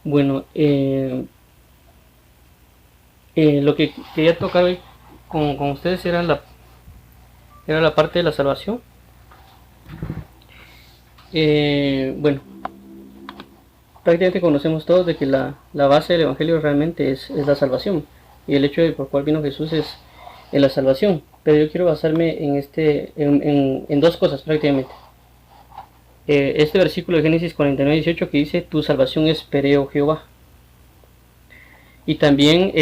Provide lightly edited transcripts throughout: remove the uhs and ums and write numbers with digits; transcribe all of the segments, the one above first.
Bueno, lo que quería tocar hoy con ustedes era la parte de la salvación. Bueno, prácticamente conocemos todos de que la base del Evangelio realmente es la salvación. Y el hecho de por cual vino Jesús es la salvación. Pero yo quiero basarme en dos cosas prácticamente. Este versículo de Génesis 49:18 que dice: tu salvación esperé, oh Jehová. Y también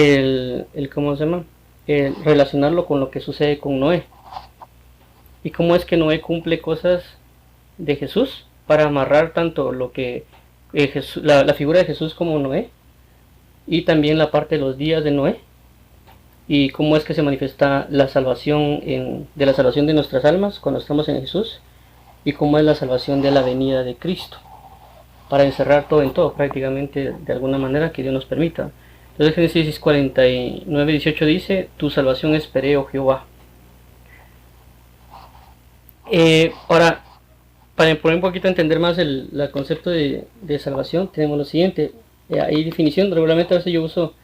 ¿cómo se llama? El relacionarlo con lo que sucede con Noé. Y cómo es que Noé cumple cosas de Jesús para amarrar tanto lo que la figura de Jesús como Noé, y también la parte de los días de Noé, y cómo es que se manifiesta la salvación de la salvación de nuestras almas cuando estamos en Jesús, y cómo es la salvación de la venida de Cristo, para encerrar todo en todo prácticamente, de alguna manera que Dios nos permita. Entonces Génesis 49:18 dice: tu salvación esperé, oh Jehová. Ahora, para poner un poquito a entender más el concepto de salvación, tenemos lo siguiente. Hay definición. Regularmente a veces yo uso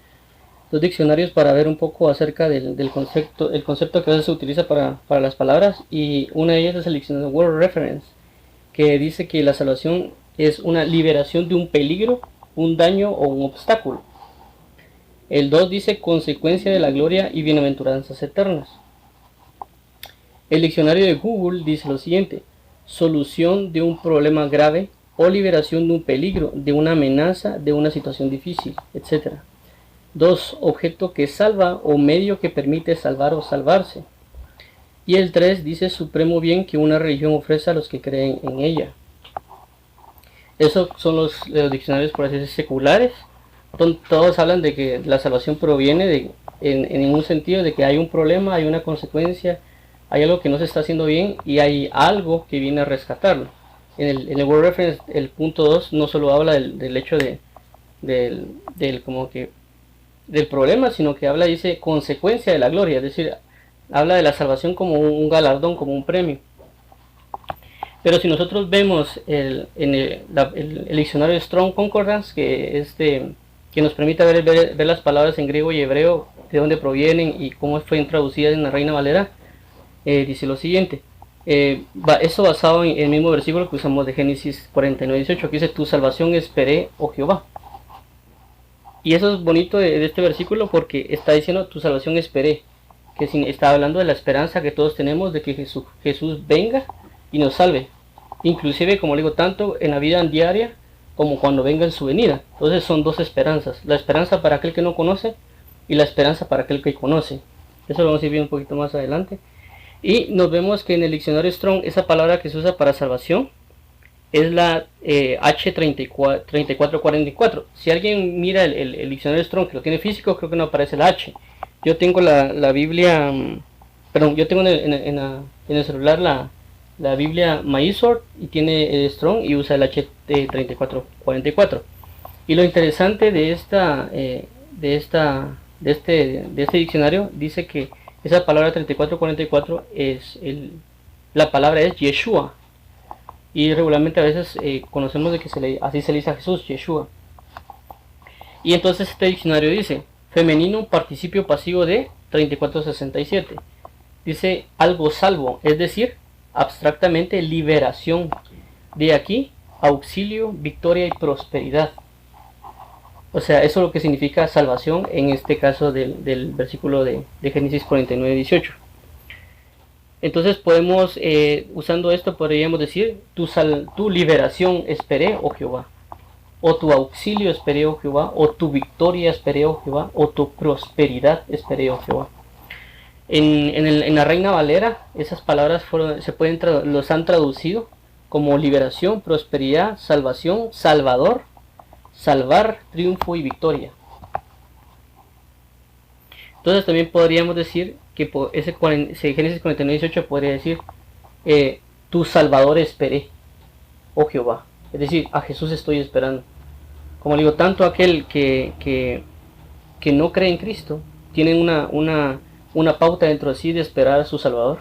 los diccionarios para ver un poco acerca del concepto, el concepto que a veces se utiliza para las palabras, y una de ellas es el diccionario Word Reference, que dice que la salvación es una liberación de un peligro, un daño o un obstáculo. El 2 dice consecuencia de la gloria y bienaventuranzas eternas. El diccionario de Google dice lo siguiente: solución de un problema grave o liberación de un peligro, de una amenaza, de una situación difícil, etc. 2. Objeto que salva o medio que permite salvar o salvarse. Y el 3 dice supremo bien que una religión ofrece a los que creen en ella. Esos son los diccionarios, por así decirlo, seculares. Todos hablan de que la salvación proviene en un sentido de que hay un problema, hay una consecuencia, hay algo que no se está haciendo bien y hay algo que viene a rescatarlo. En el Word Reference, el punto 2 no solo habla del hecho del problema, sino que dice consecuencia de la gloria, es decir, habla de la salvación como un galardón, como un premio. Pero si nosotros vemos el diccionario de Strong Concordance, que nos permite ver las palabras en griego y hebreo, de dónde provienen y cómo fueron traducidas en la Reina Valera, dice lo siguiente. Eso basado en el mismo versículo que usamos de Génesis 49:18, que dice: tu salvación esperé, oh Jehová. Y eso es bonito de este versículo, porque está diciendo tu salvación esperé, que está hablando de la esperanza que todos tenemos de que Jesús venga y nos salve, inclusive, como digo, tanto en la vida diaria como cuando venga en su venida. Entonces son dos esperanzas: la esperanza para aquel que no conoce y la esperanza para aquel que conoce. Eso lo vamos a ir viendo un poquito más adelante. Y nos vemos que en el diccionario Strong esa palabra que se usa para salvación es la H3444. Si alguien mira el diccionario Strong, que lo tiene físico, creo que no aparece la H. Yo tengo la Biblia, perdón, yo tengo en el celular la Biblia MySword y tiene Strong y usa el H3444. Y lo interesante de este diccionario dice que esa palabra 3444 la palabra es Yeshua, y regularmente a veces conocemos de que así se le dice a Jesús, Yeshua. Y entonces este diccionario dice femenino participio pasivo de 3467, dice algo salvo, es decir, abstractamente liberación, de aquí auxilio, victoria y prosperidad. O sea, eso es lo que significa salvación en este caso del versículo de Génesis 49:18. Entonces podemos, usando esto, podríamos decir: tu liberación esperé, oh Jehová, o tu auxilio esperé, oh Jehová, o tu victoria esperé, oh Jehová, o tu prosperidad esperé, oh Jehová. En la Reina Valera, esas palabras los han traducido como liberación, prosperidad, salvación, salvador, salvar, triunfo y victoria. Entonces también podríamos decir que ese Génesis 49:18 podría decir: tu salvador esperé, oh Jehová. Es decir, a Jesús estoy esperando. Como digo, tanto aquel que no cree en Cristo tienen una pauta dentro de sí de esperar a su Salvador.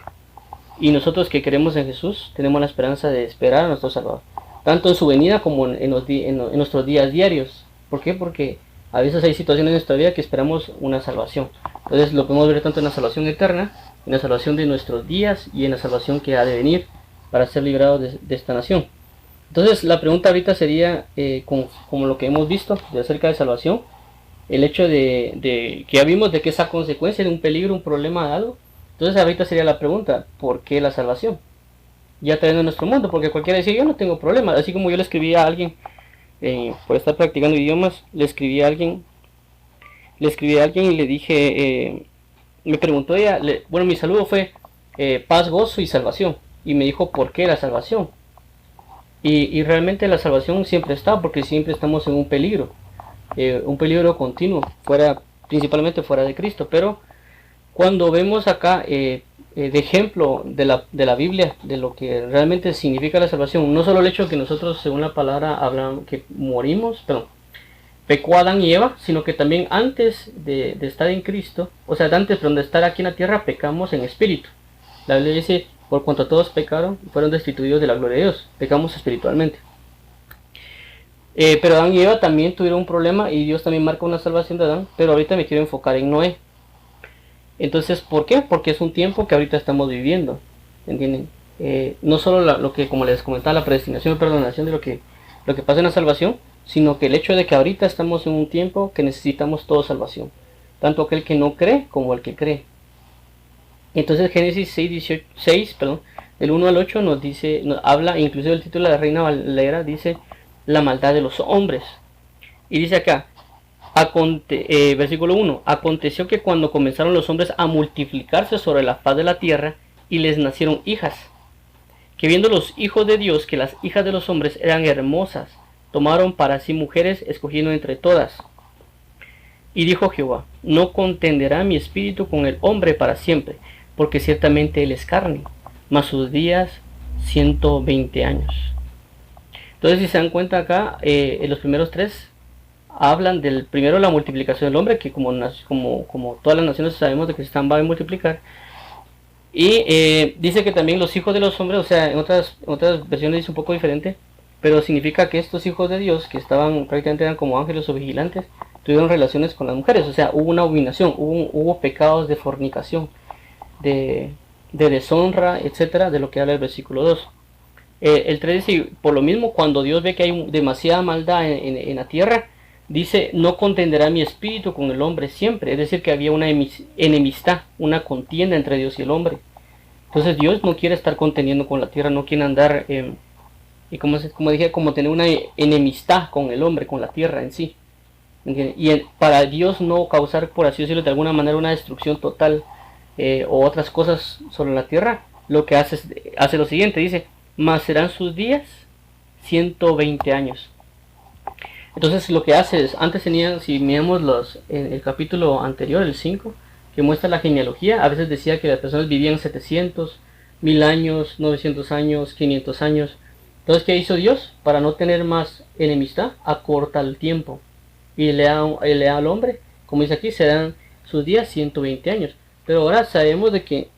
Y nosotros que creemos en Jesús tenemos la esperanza de esperar a nuestro Salvador, tanto en su venida como en nuestros días diarios. ¿Por qué? Porque a veces hay situaciones en nuestra vida que esperamos una salvación. Entonces lo podemos ver tanto en la salvación eterna, en la salvación de nuestros días y en la salvación que ha de venir para ser librados de esta nación. Entonces la pregunta ahorita sería, como lo que hemos visto de acerca de salvación, el hecho de que ya vimos de que esa consecuencia de un peligro, un problema de algo. Entonces ahorita sería la pregunta, ¿por qué la salvación? Ya trayendo en nuestro mundo, porque cualquiera dice, yo no tengo problema, así como yo le escribí a alguien, por estar practicando idiomas, le escribí a alguien y le dije, me preguntó ella, bueno, mi saludo fue paz, gozo y salvación, y me dijo, ¿por qué la salvación? Y realmente la salvación siempre está, porque siempre estamos en un peligro continuo, principalmente fuera de Cristo. Pero cuando vemos acá de ejemplo de la Biblia, de lo que realmente significa la salvación, no solo el hecho de que nosotros, según la palabra, hablan que morimos, pecó Adán y Eva, sino que también antes de estar en Cristo, o sea, antes de estar aquí en la tierra, pecamos en espíritu. La Biblia dice, por cuanto todos pecaron, fueron destituidos de la gloria de Dios, pecamos espiritualmente. Pero Adán y Eva también tuvieron un problema y Dios también marca una salvación de Adán, pero ahorita me quiero enfocar en Noé. Entonces, ¿por qué? Porque es un tiempo que ahorita estamos viviendo, ¿entienden? No solo lo que, como les comentaba, la predestinación y perdonación de lo que pasa en la salvación, sino que el hecho de que ahorita estamos en un tiempo que necesitamos toda salvación, tanto aquel que no cree como el que cree. Entonces Génesis 6, del 1 al 8 nos dice, nos habla, inclusive el título de la Reina Valera dice, la maldad de los hombres. Y dice acá, versículo 1, aconteció que cuando comenzaron los hombres a multiplicarse sobre la faz de la tierra, y les nacieron hijas, que viendo los hijos de Dios que las hijas de los hombres eran hermosas, tomaron para sí mujeres, escogiendo entre todas. Y dijo Jehová, no contenderá mi espíritu con el hombre para siempre, porque ciertamente él es carne, mas sus días 120 años. Entonces, si se dan cuenta acá, en los primeros tres hablan del primero, la multiplicación del hombre, que como todas las naciones sabemos de que se va a multiplicar. Y dice que también los hijos de los hombres, o sea, en otras versiones dice un poco diferente, pero significa que estos hijos de Dios, que prácticamente eran como ángeles o vigilantes, tuvieron relaciones con las mujeres, o sea, hubo una abominación, hubo pecados de fornicación, de deshonra, etcétera, de lo que habla el versículo 2. El 3 dice, por lo mismo, cuando Dios ve que hay demasiada maldad en la tierra, dice, no contenderá mi espíritu con el hombre siempre. Es decir, que había una enemistad, una contienda entre Dios y el hombre. Entonces Dios no quiere estar contendiendo con la tierra, no quiere andar, y como dije, como tener una enemistad con el hombre, con la tierra en sí. ¿Entiendes? Y para Dios no causar, por así decirlo, de alguna manera una destrucción total o otras cosas sobre la tierra, lo que hace lo siguiente, dice, mas serán sus días 120 años. Entonces lo que hace es, antes tenían, si miramos en el capítulo anterior, el 5, que muestra la genealogía, a veces decía que las personas vivían 700, 1000 años, 900 años, 500 años. Entonces, ¿qué hizo Dios? Para no tener más enemistad, acorta el tiempo. Y le da al hombre, como dice aquí, serán sus días 120 años. Pero ahora sabemos de que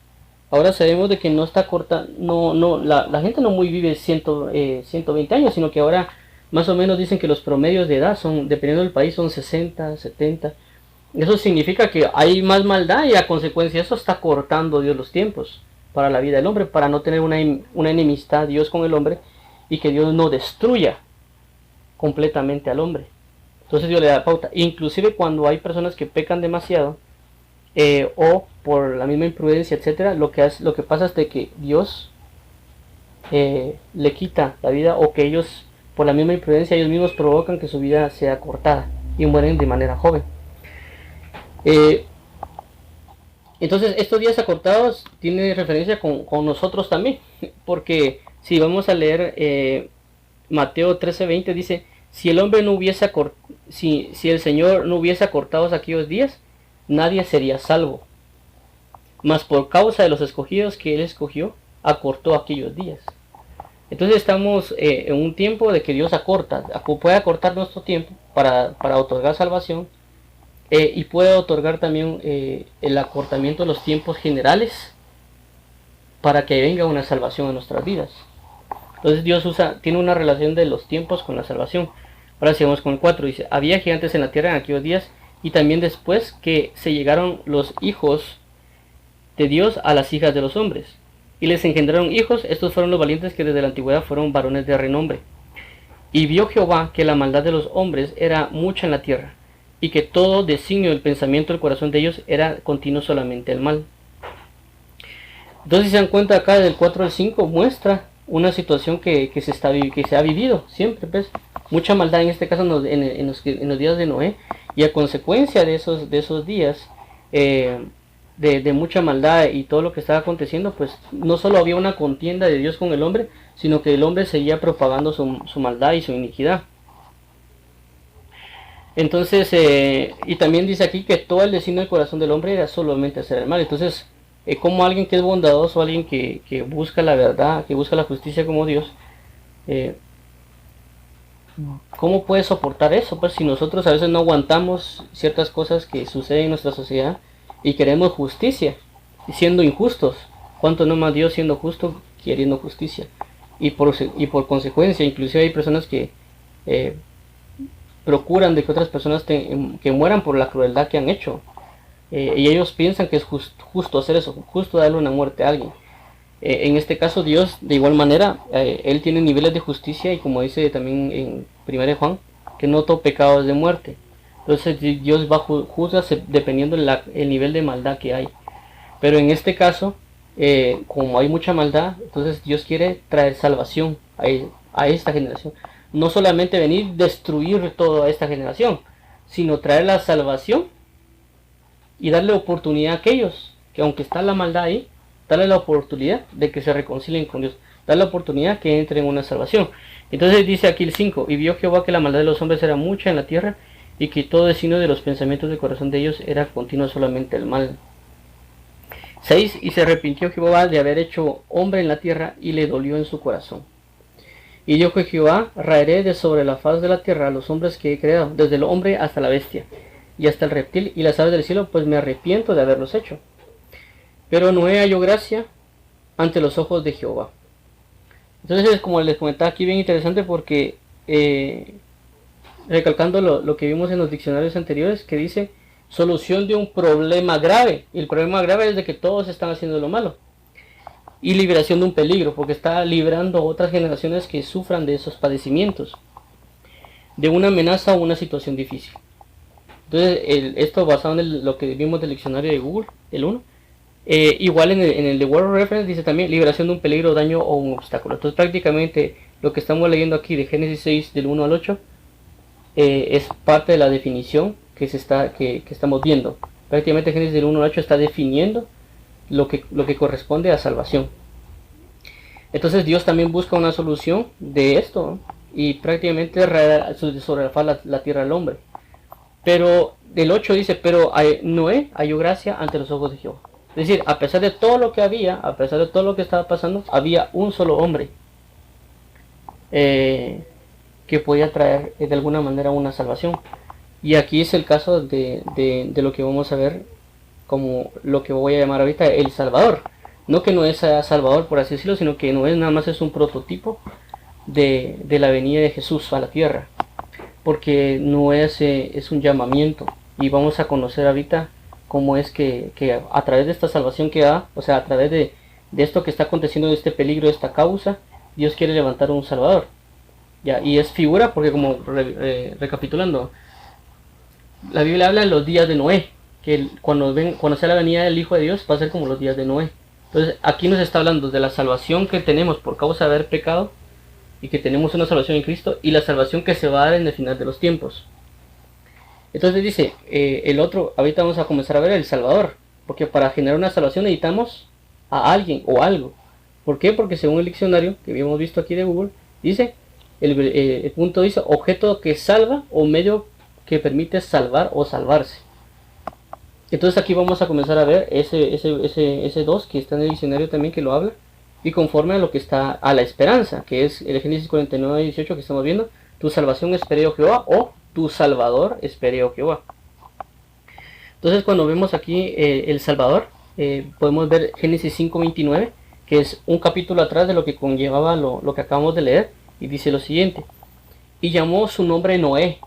no está corta, la gente no muy vive 120 años, sino que ahora más o menos dicen que los promedios de edad son, dependiendo del país, son 60, 70. Eso significa que hay más maldad y a consecuencia de eso está cortando Dios los tiempos para la vida del hombre, para no tener una enemistad Dios con el hombre y que Dios no destruya completamente al hombre. Entonces Dios le da pauta. Inclusive cuando hay personas que pecan demasiado, o por la misma imprudencia, etcétera, lo que pasa es de que Dios le quita la vida, o que ellos, por la misma imprudencia, ellos mismos provocan que su vida sea cortada y mueren de manera joven. Entonces estos días acortados tienen referencia con nosotros también, porque si vamos a leer Mateo 13:20, dice, si el hombre no hubiese si el Señor no hubiese acortado aquellos días, nadie sería salvo. Mas por causa de los escogidos que Él escogió, acortó aquellos días. Entonces estamos en un tiempo de que Dios puede acortar nuestro tiempo para otorgar salvación, y puede otorgar también el acortamiento de los tiempos generales para que venga una salvación a nuestras vidas. Entonces Dios tiene una relación de los tiempos con la salvación. Ahora sigamos con el 4, dice, había gigantes en la tierra en aquellos días, y también después que se llegaron los hijos de Dios a las hijas de los hombres, y les engendraron hijos. Estos fueron los valientes que desde la antigüedad fueron varones de renombre. Y vio Jehová que la maldad de los hombres era mucha en la tierra, y que todo designio del pensamiento del corazón de ellos era continuo solamente el mal. Entonces, si se dan cuenta acá del 4 al 5 muestra una situación que se ha vivido siempre, pues, mucha maldad en este caso en los días de Noé, y a consecuencia de esos días de mucha maldad y todo lo que estaba aconteciendo, pues no solo había una contienda de Dios con el hombre, sino que el hombre seguía propagando su maldad y su iniquidad. Entonces, y también dice aquí que todo el designio del corazón del hombre era solamente hacer el mal. Entonces, como alguien que es bondadoso, alguien que busca la verdad, que busca la justicia como Dios, ¿cómo puede soportar eso? Pues si nosotros a veces no aguantamos ciertas cosas que suceden en nuestra sociedad y queremos justicia, siendo injustos, ¿cuánto no más Dios siendo justo, queriendo justicia? Y por consecuencia, inclusive hay personas que procuran de que otras personas que mueran por la crueldad que han hecho. Y ellos piensan que es justo hacer eso, justo darle una muerte a alguien. En este caso Dios, de igual manera, Él tiene niveles de justicia, y como dice también en 1 Juan, que no todo pecado es de muerte. Entonces Dios va a juzgar dependiendo el nivel de maldad que hay. Pero en este caso, como hay mucha maldad, entonces Dios quiere traer salvación a esta generación. No solamente venir a destruir toda esta generación, sino traer la salvación y darle oportunidad a aquellos que, aunque está la maldad ahí, darle la oportunidad de que se reconcilien con Dios, darle la oportunidad que entren en una salvación. Entonces dice aquí el 5, y vio Jehová que la maldad de los hombres era mucha en la tierra, y que todo designio de los pensamientos del corazón de ellos era continuo solamente el mal. 6, y se arrepintió Jehová de haber hecho hombre en la tierra, y le dolió en su corazón. Y dijo Jehová, raeré de sobre la faz de la tierra a los hombres que he creado, desde el hombre hasta la bestia, y hasta el reptil y las aves del cielo, pues me arrepiento de haberlos hecho. Pero Noé halló gracia ante los ojos de Jehová. Entonces, como les comentaba aquí, bien interesante, porque recalcando lo que vimos en los diccionarios anteriores, que dice solución de un problema grave, y el problema grave es de que todos están haciendo lo malo, y liberación de un peligro, porque está librando a otras generaciones que sufran de esos padecimientos, de una amenaza o una situación difícil. Entonces, esto basado en lo que vimos del diccionario de Google, el 1. Igual en el de World Reference dice también liberación de un peligro, daño o un obstáculo. Entonces, prácticamente lo que estamos leyendo aquí de Génesis 6 del 1 al 8 es parte de la definición que estamos viendo. Prácticamente Génesis del 1 al 8 está definiendo lo que corresponde a salvación. Entonces Dios también busca una solución de esto, ¿no? Y prácticamente sobre la tierra al hombre. Pero del 8 dice, pero Noé halló gracia ante los ojos de Jehová. Es decir, a pesar de todo lo que había, a pesar de todo lo que estaba pasando, había un solo hombre que podía traer de alguna manera una salvación. Y aquí es el caso de lo que vamos a ver como lo que voy a llamar ahorita el Salvador. No que Noé sea Salvador, por así decirlo, sino que Noé nada más es un prototipo de la venida de Jesús a la tierra. Porque Noé es un llamamiento, y vamos a conocer ahorita cómo es que a través de esta salvación que da, o sea, a través de esto que está aconteciendo, de este peligro, de esta causa, Dios quiere levantar un Salvador. Ya, y es figura porque, como recapitulando, la Biblia habla de los días de Noé, que cuando sea la venida del Hijo de Dios va a ser como los días de Noé. Entonces aquí nos está hablando de la salvación que tenemos por causa de haber pecado, y que tenemos una salvación en Cristo, y la salvación que se va a dar en el final de los tiempos. Entonces dice, el otro, ahorita vamos a comenzar a ver el Salvador, porque para generar una salvación necesitamos a alguien o algo. ¿Por qué? Porque según el diccionario que habíamos visto aquí de Google, dice, el punto dice, objeto que salva o medio que permite salvar o salvarse. Entonces aquí vamos a comenzar a ver ese 2 que está en el diccionario también, que lo habla, y conforme a lo que está a la esperanza, que es el Génesis 49:18 que estamos viendo, tu salvación esperé, oh Jehová, o tu Salvador esperé, oh Jehová. Entonces cuando vemos aquí el Salvador, podemos ver Génesis 5:29, que es un capítulo atrás de lo que conllevaba lo que acabamos de leer, y dice lo siguiente: y llamó su nombre Noé,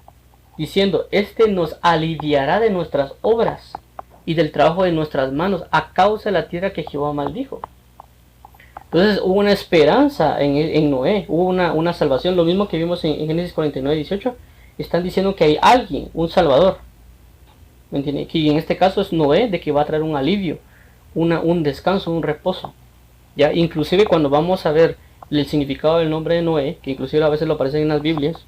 diciendo, este nos aliviará de nuestras obras y del trabajo de nuestras manos a causa de la tierra que Jehová maldijo. Entonces hubo una esperanza en Noé, hubo una salvación, lo mismo que vimos en Génesis 49:18, están diciendo que hay alguien, un salvador, ¿me entiende? Que en este caso es Noé, de que va a traer un alivio, un descanso, un reposo. Ya, inclusive cuando vamos a ver el significado del nombre de Noé, que inclusive a veces lo aparece en las Biblias,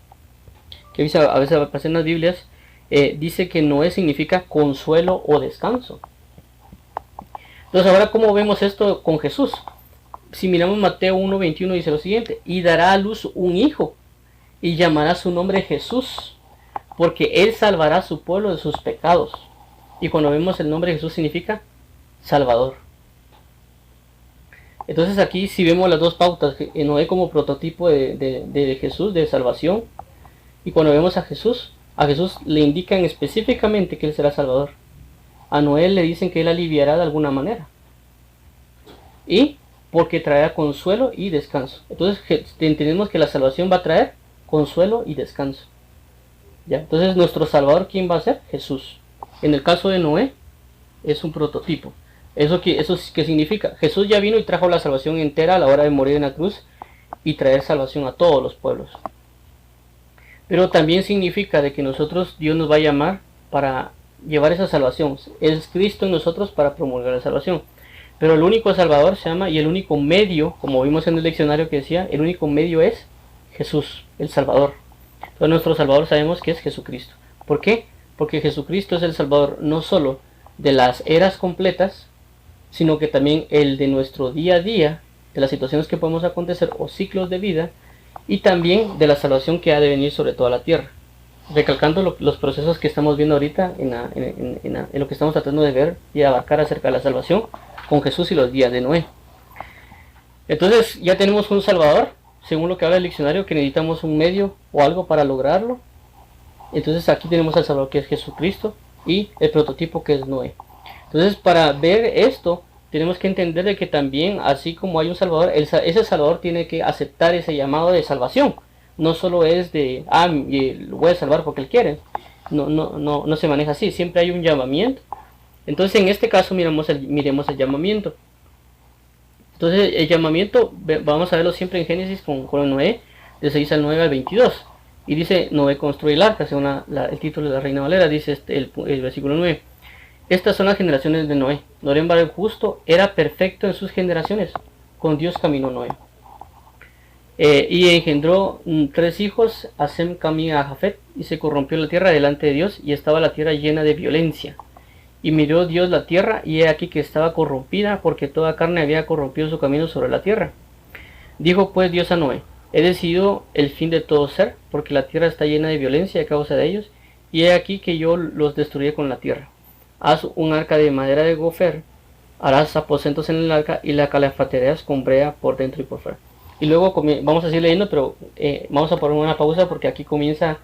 a veces aparece en las Biblias, dice que Noé significa consuelo o descanso. Entonces ahora, ¿cómo vemos esto con Jesús? Si miramos Mateo 1:21, dice lo siguiente, y dará a luz un hijo, y llamará su nombre Jesús, porque él salvará a su pueblo de sus pecados. Y cuando vemos el nombre Jesús significa Salvador. Entonces aquí si vemos las dos pautas, Noé como prototipo de Jesús, de salvación, y cuando vemos a Jesús le indican específicamente que él será Salvador. A Noé le dicen que él aliviará de alguna manera, y porque traerá consuelo y descanso. Entonces entendemos que la salvación va a traer consuelo y descanso. ¿Ya? Entonces nuestro Salvador, ¿quién va a ser? Jesús. En el caso de Noé es un prototipo. ¿Eso qué significa? Jesús ya vino y trajo la salvación entera a la hora de morir en la cruz y traer salvación a todos los pueblos. Pero también significa de que nosotros, Dios nos va a llamar para llevar esa salvación. Es Cristo en nosotros para promulgar la salvación. Pero el único Salvador se llama, y el único medio, como vimos en el leccionario que decía, el único medio es Jesús, el Salvador. Entonces nuestro Salvador sabemos que es Jesucristo. ¿Por qué? Porque Jesucristo es el Salvador no solo de las eras completas, sino que también el de nuestro día a día, de las situaciones que podemos acontecer o ciclos de vida, y también de la salvación que ha de venir sobre toda la tierra. Recalcando los procesos que estamos viendo ahorita en lo que estamos tratando de ver y abarcar acerca de la salvación con Jesús y los días de Noé. Entonces ya tenemos un Salvador, según lo que habla el diccionario, que necesitamos un medio o algo para lograrlo. Entonces aquí tenemos al Salvador, que es Jesucristo, y el prototipo, que es Noé. Entonces para ver esto tenemos que entender de que también, así como hay un Salvador, ese Salvador tiene que aceptar ese llamado de salvación. No solo es de, lo voy a salvar porque él quiere. No se maneja así, siempre hay un llamamiento. Entonces en este caso miremos el llamamiento. Entonces el llamamiento, vamos a verlo siempre en Génesis con Noé, de 6 al 9 al 22. Y dice, Noé construye el arca, según el título de la Reina Valera, dice el versículo 9. Estas son las generaciones de Noé. Noé, el justo, era perfecto en sus generaciones. Con Dios caminó Noé. Y engendró 3 hijos, a Sem, Cam y a Jafet, y se corrompió la tierra delante de Dios, y estaba la tierra llena de violencia. Y miró Dios la tierra, y he aquí que estaba corrompida, porque toda carne había corrompido su camino sobre la tierra. Dijo pues Dios a Noé, he decidido el fin de todo ser, porque la tierra está llena de violencia a causa de ellos, y he aquí que yo los destruiré con la tierra. Haz un arca de madera de gofer, harás aposentos en el arca, y la calafatearás con brea por dentro y por fuera. Y luego vamos a seguir leyendo, pero vamos a poner una pausa, porque aquí comienza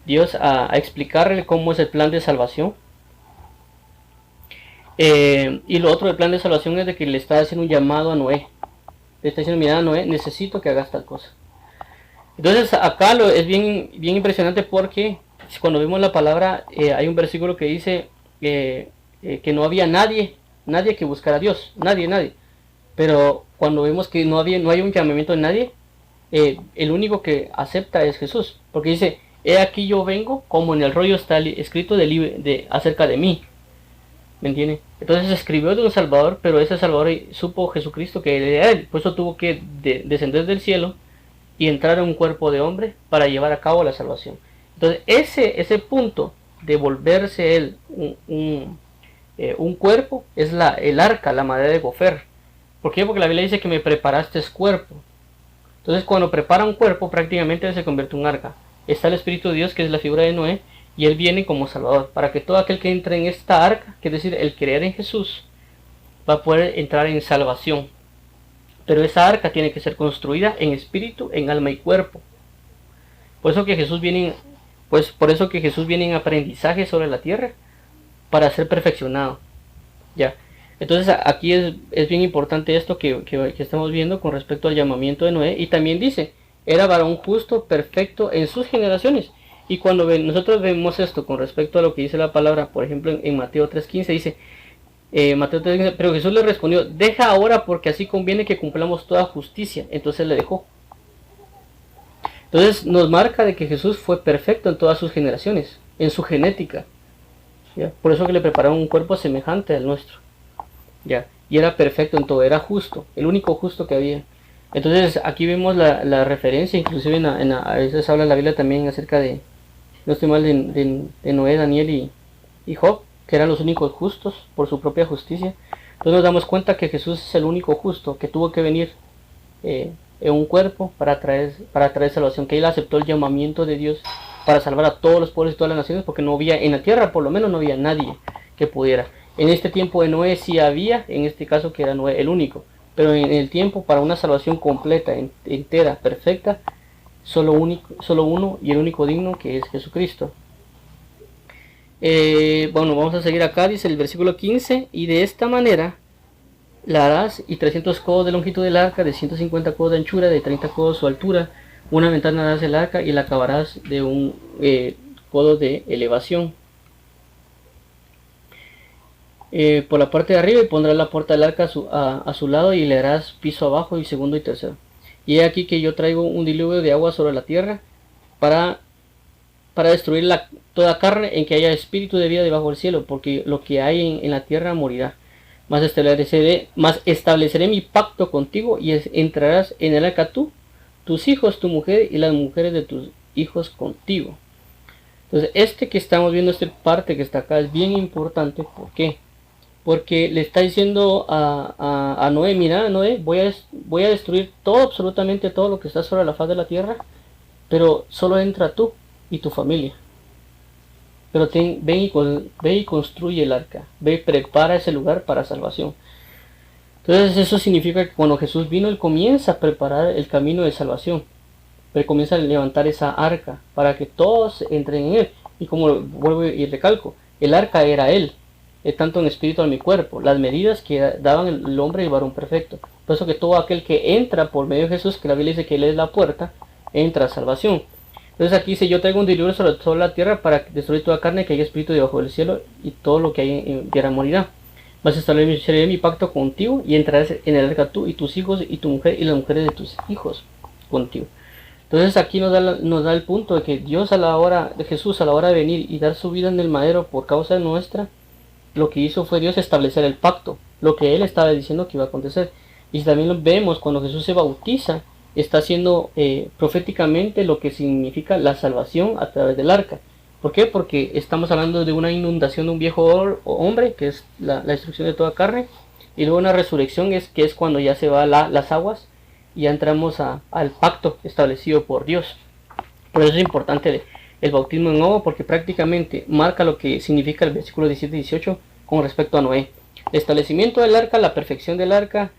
Dios a explicarle cómo es el plan de salvación. Y lo otro del plan de salvación es de que le está haciendo un llamado a Noé. Le está diciendo, mira Noé, necesito que hagas tal cosa. Entonces acá es bien impresionante, porque cuando vemos la palabra, hay un versículo que dice que no había nadie que buscara a Dios, nadie. Pero cuando vemos que no hay un llamamiento de nadie, el único que acepta es Jesús, porque dice, he aquí yo vengo, como en el rollo está escrito acerca de mí. ¿Me entiende? Entonces escribió de un Salvador, pero ese Salvador supo Jesucristo que era él, por eso tuvo que descender del cielo y entrar en un cuerpo de hombre para llevar a cabo la salvación. Entonces ese punto de volverse él un cuerpo es el arca, la madera de gofer. ¿Por qué? Porque la Biblia dice que me preparaste cuerpo. Entonces cuando prepara un cuerpo, prácticamente él se convierte en un arca. Está el Espíritu de Dios, que es la figura de Noé, y él viene como Salvador, para que todo aquel que entre en esta arca, que es decir, el creer en Jesús, va a poder entrar en salvación. Pero esa arca tiene que ser construida en espíritu, en alma y cuerpo. Por eso que Jesús viene en aprendizaje sobre la tierra, para ser perfeccionado. Ya. Entonces aquí es bien importante esto que estamos viendo con respecto al llamamiento de Noé. Y también dice era varón justo, perfecto en sus generaciones. Y cuando nosotros vemos esto con respecto a lo que dice la palabra, por ejemplo en Mateo 3.15 dice, Mateo 3.15, pero Jesús le respondió, deja ahora porque así conviene que cumplamos toda justicia. Entonces le dejó. Entonces nos marca de que Jesús fue perfecto en todas sus generaciones, en su genética. ¿Ya? Por eso que le prepararon un cuerpo semejante al nuestro. ¿Ya? Y era perfecto en todo, era justo, el único justo que había. Entonces aquí vemos la referencia, inclusive a veces habla la Biblia también acerca de, no estoy mal, de Noé, Daniel y Job, que eran los únicos justos por su propia justicia. Entonces nos damos cuenta que Jesús es el único justo que tuvo que venir en un cuerpo para traer salvación, que él aceptó el llamamiento de Dios para salvar a todos los pueblos y todas las naciones, porque no había en la tierra, por lo menos no había nadie que pudiera. En este tiempo de Noé sí había, en este caso que era Noé el único, pero en el tiempo para una salvación completa, entera, perfecta, solo uno y el único digno, que es Jesucristo. Bueno, vamos a seguir acá, dice el versículo 15, y de esta manera la harás, y 300 codos de longitud del arca, de 150 codos de anchura, de 30 codos su altura, una ventana harás el arca, y la acabarás de un codo de elevación. Por la parte de arriba, y pondrás la puerta del arca a su lado, y le harás piso abajo, y segundo y tercero. Y he aquí que yo traigo un diluvio de agua sobre la tierra, para destruir toda carne en que haya espíritu de vida debajo del cielo, porque lo que hay en la tierra morirá. Mas estableceré mi pacto contigo, y entrarás en el arca tú, tus hijos, tu mujer y las mujeres de tus hijos contigo. Entonces que estamos viendo, esta parte que está acá, es bien importante. ¿Por qué? Porque le está diciendo a Noé, mira Noé, voy a destruir todo, absolutamente todo lo que está sobre la faz de la tierra, pero solo entra tú y tu familia. Pero ve y construye el arca, ve y prepara ese lugar para salvación. Entonces eso significa que cuando Jesús vino, él comienza a preparar el camino de salvación. Él comienza a levantar esa arca para que todos entren en él. Y como vuelvo y recalco, el arca era él, tanto en espíritu en mi cuerpo, las medidas que daban el hombre y el varón perfecto. Por eso que todo aquel que entra por medio de Jesús, que la Biblia dice que él es la puerta, entra a salvación. Entonces aquí dice, yo traigo un diluvio sobre toda la tierra para destruir toda carne que haya espíritu debajo del cielo, y todo lo que hay en tierra morirá. Vas a establecer mi pacto contigo, y entrarás en el arca tú y tus hijos y tu mujer y las mujeres de tus hijos contigo. Entonces aquí nos da el punto de que Jesús a la hora de venir y dar su vida en el madero por causa nuestra, lo que hizo fue Dios establecer el pacto, lo que él estaba diciendo que iba a acontecer. Y también lo vemos cuando Jesús se bautiza, está haciendo proféticamente lo que significa la salvación a través del arca. ¿Por qué? Porque estamos hablando de una inundación de un viejo hombre, que es la destrucción de toda carne, y luego una resurrección, que es cuando ya se van las aguas y ya entramos al pacto establecido por Dios. Por eso es importante el bautismo en agua, porque prácticamente marca lo que significa el versículo 17 y 18 con respecto a Noé. El establecimiento del arca, la perfección del arca,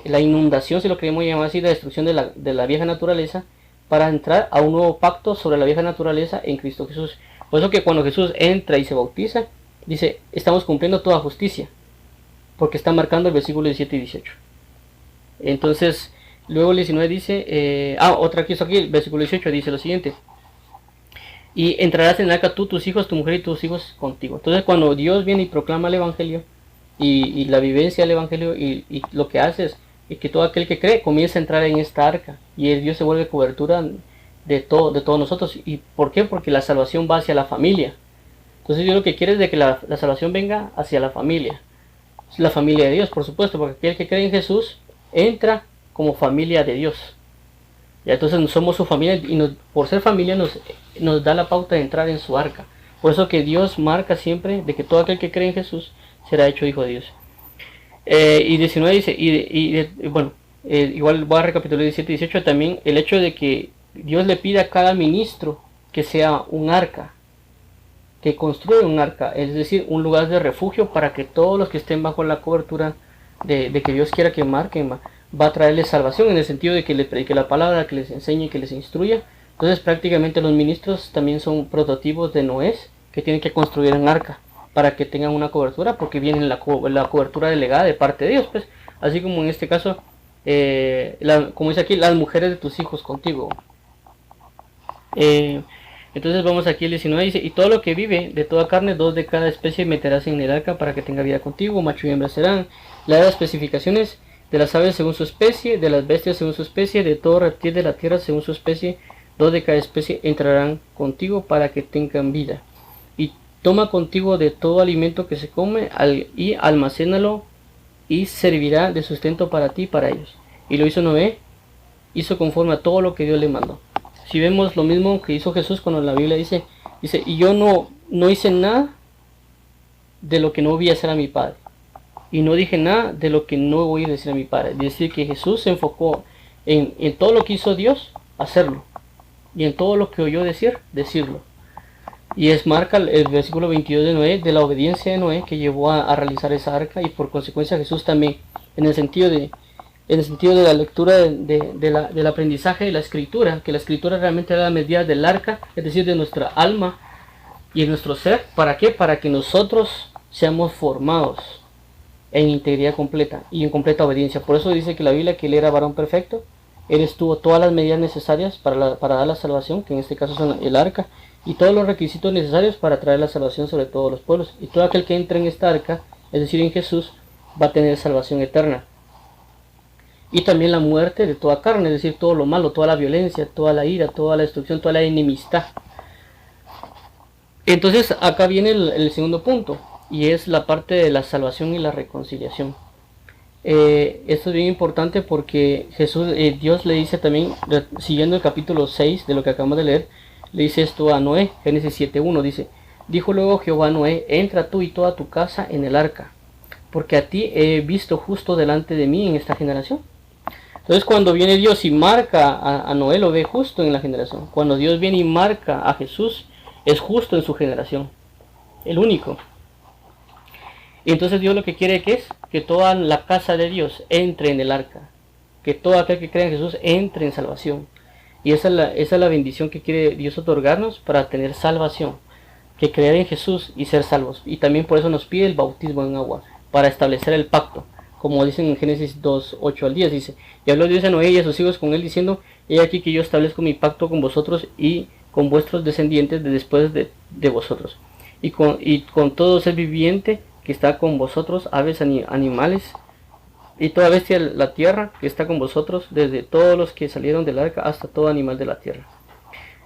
la inundación, si lo queremos llamar así, la destrucción de la vieja naturaleza, para entrar a un nuevo pacto sobre la vieja naturaleza en Cristo Jesús. Por eso que cuando Jesús entra y se bautiza, dice, estamos cumpliendo toda justicia, porque está marcando el versículo 17 y 18. Entonces, luego el 19 dice, otra que hizo aquí, el versículo 18 dice lo siguiente: y entrarás en el arca tú, tus hijos, tu mujer y tus hijos contigo. Entonces cuando Dios viene y proclama el evangelio, y la vivencia del evangelio, y lo que hace es que todo aquel que cree comienza a entrar en esta arca, y el Dios se vuelve cobertura de todos nosotros. ¿Y por qué? Porque la salvación va hacia la familia. Entonces Dios lo que quiere es de que la salvación venga hacia la familia de Dios, por supuesto, porque aquel que cree en Jesús entra como familia de Dios. Ya, entonces somos su familia, y por ser familia nos da la pauta de entrar en su arca. Por eso que Dios marca siempre de que todo aquel que cree en Jesús será hecho hijo de Dios. Y 19 dice, igual voy a recapitular 17 y 18 también, el hecho de que Dios le pide a cada ministro que sea un arca, que construya un arca, es decir, un lugar de refugio para que todos los que estén bajo la cobertura de que Dios quiera que marquen, va a traerles salvación, en el sentido de que les predique la palabra, que les enseñe, que les instruya. Entonces prácticamente los ministros también son prototipos de Noé, que tienen que construir un arca para que tengan una cobertura, porque viene la cobertura delegada de parte de Dios, pues, así como en este caso como dice aquí, las mujeres de tus hijos contigo. Entonces vamos aquí el 19, dice, y todo lo que vive de toda carne, 2 de cada especie meterás en el arca para que tenga vida contigo, macho y hembra serán. Le da las especificaciones de las aves según su especie, de las bestias según su especie, de todo reptil de la tierra según su especie, 2 de cada especie entrarán contigo para que tengan vida. Y toma contigo de todo alimento que se come y almacénalo y servirá de sustento para ti y para ellos. Y lo hizo Noé, hizo conforme a todo lo que Dios le mandó. Si vemos lo mismo que hizo Jesús cuando la Biblia dice, y yo no hice nada de lo que no voy a hacer a mi Padre. Y no dije nada de lo que no voy a decir a mi Padre. Es decir, que Jesús se enfocó en todo lo que hizo Dios, hacerlo. Y en todo lo que oyó decir, decirlo. Y es marca el versículo 22 de Noé, de la obediencia de Noé que llevó a realizar esa arca. Y por consecuencia Jesús también, en el sentido de la lectura del aprendizaje de la escritura, que la escritura realmente era la medida del arca, es decir, de nuestra alma y de nuestro ser. ¿Para qué? Para que nosotros seamos formados en integridad completa y en completa obediencia. Por eso dice que la Biblia que él era varón perfecto. Él estuvo todas las medidas necesarias para dar la salvación, que en este caso son el arca, y todos los requisitos necesarios para traer la salvación sobre todos los pueblos. Y todo aquel que entre en esta arca, es decir, en Jesús, va a tener salvación eterna. Y también la muerte de toda carne, es decir, todo lo malo, toda la violencia, toda la ira, toda la destrucción, toda la enemistad. Entonces acá viene el segundo punto, y es la parte de la salvación y la reconciliación. Esto es bien importante porque Dios le dice también, siguiendo el capítulo 6 de lo que acabamos de leer, le dice esto a Noé, Génesis 7.1, dice, dijo luego Jehová a Noé, entra tú y toda tu casa en el arca, porque a ti he visto justo delante de mí en esta generación. Entonces cuando viene Dios y marca a Noé, lo ve justo en la generación. Cuando Dios viene y marca a Jesús, es justo en su generación, el único. Y entonces Dios lo que quiere que es que toda la casa de Dios entre en el arca, que todo aquel que cree en Jesús entre en salvación. Y esa es la bendición que quiere Dios otorgarnos para tener salvación, que creer en Jesús y ser salvos. Y también por eso nos pide el bautismo en agua, para establecer el pacto, como dicen en Génesis 2, 8 al 10, dice, y habló Dios a Noé y a sus hijos con él diciendo, he aquí que yo establezco mi pacto con vosotros y con vuestros descendientes después de vosotros, y con todo ser viviente que está con vosotros, aves, animales, y toda bestia de la tierra que está con vosotros, desde todos los que salieron del arca hasta todo animal de la tierra.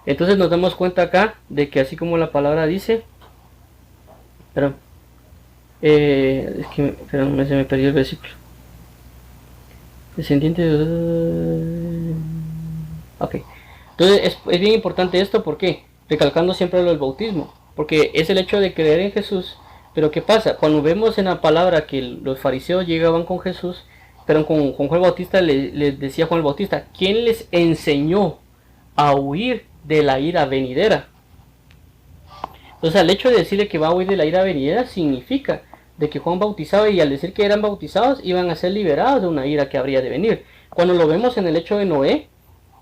Entonces nos damos cuenta acá de que así como la palabra dice, es que se me perdió el versículo. Descendiente de... Ok. Entonces es bien importante esto, ¿por qué? Recalcando siempre lo del bautismo, porque es el hecho de creer en Jesús. Pero ¿qué pasa? Cuando vemos en la palabra que los fariseos llegaban con Jesús, pero con Juan Bautista les decía Juan el Bautista, ¿quién les enseñó a huir de la ira venidera? Entonces el hecho de decirle que va a huir de la ira venidera significa de que Juan bautizaba y al decir que eran bautizados iban a ser liberados de una ira que habría de venir. Cuando lo vemos en el hecho de Noé,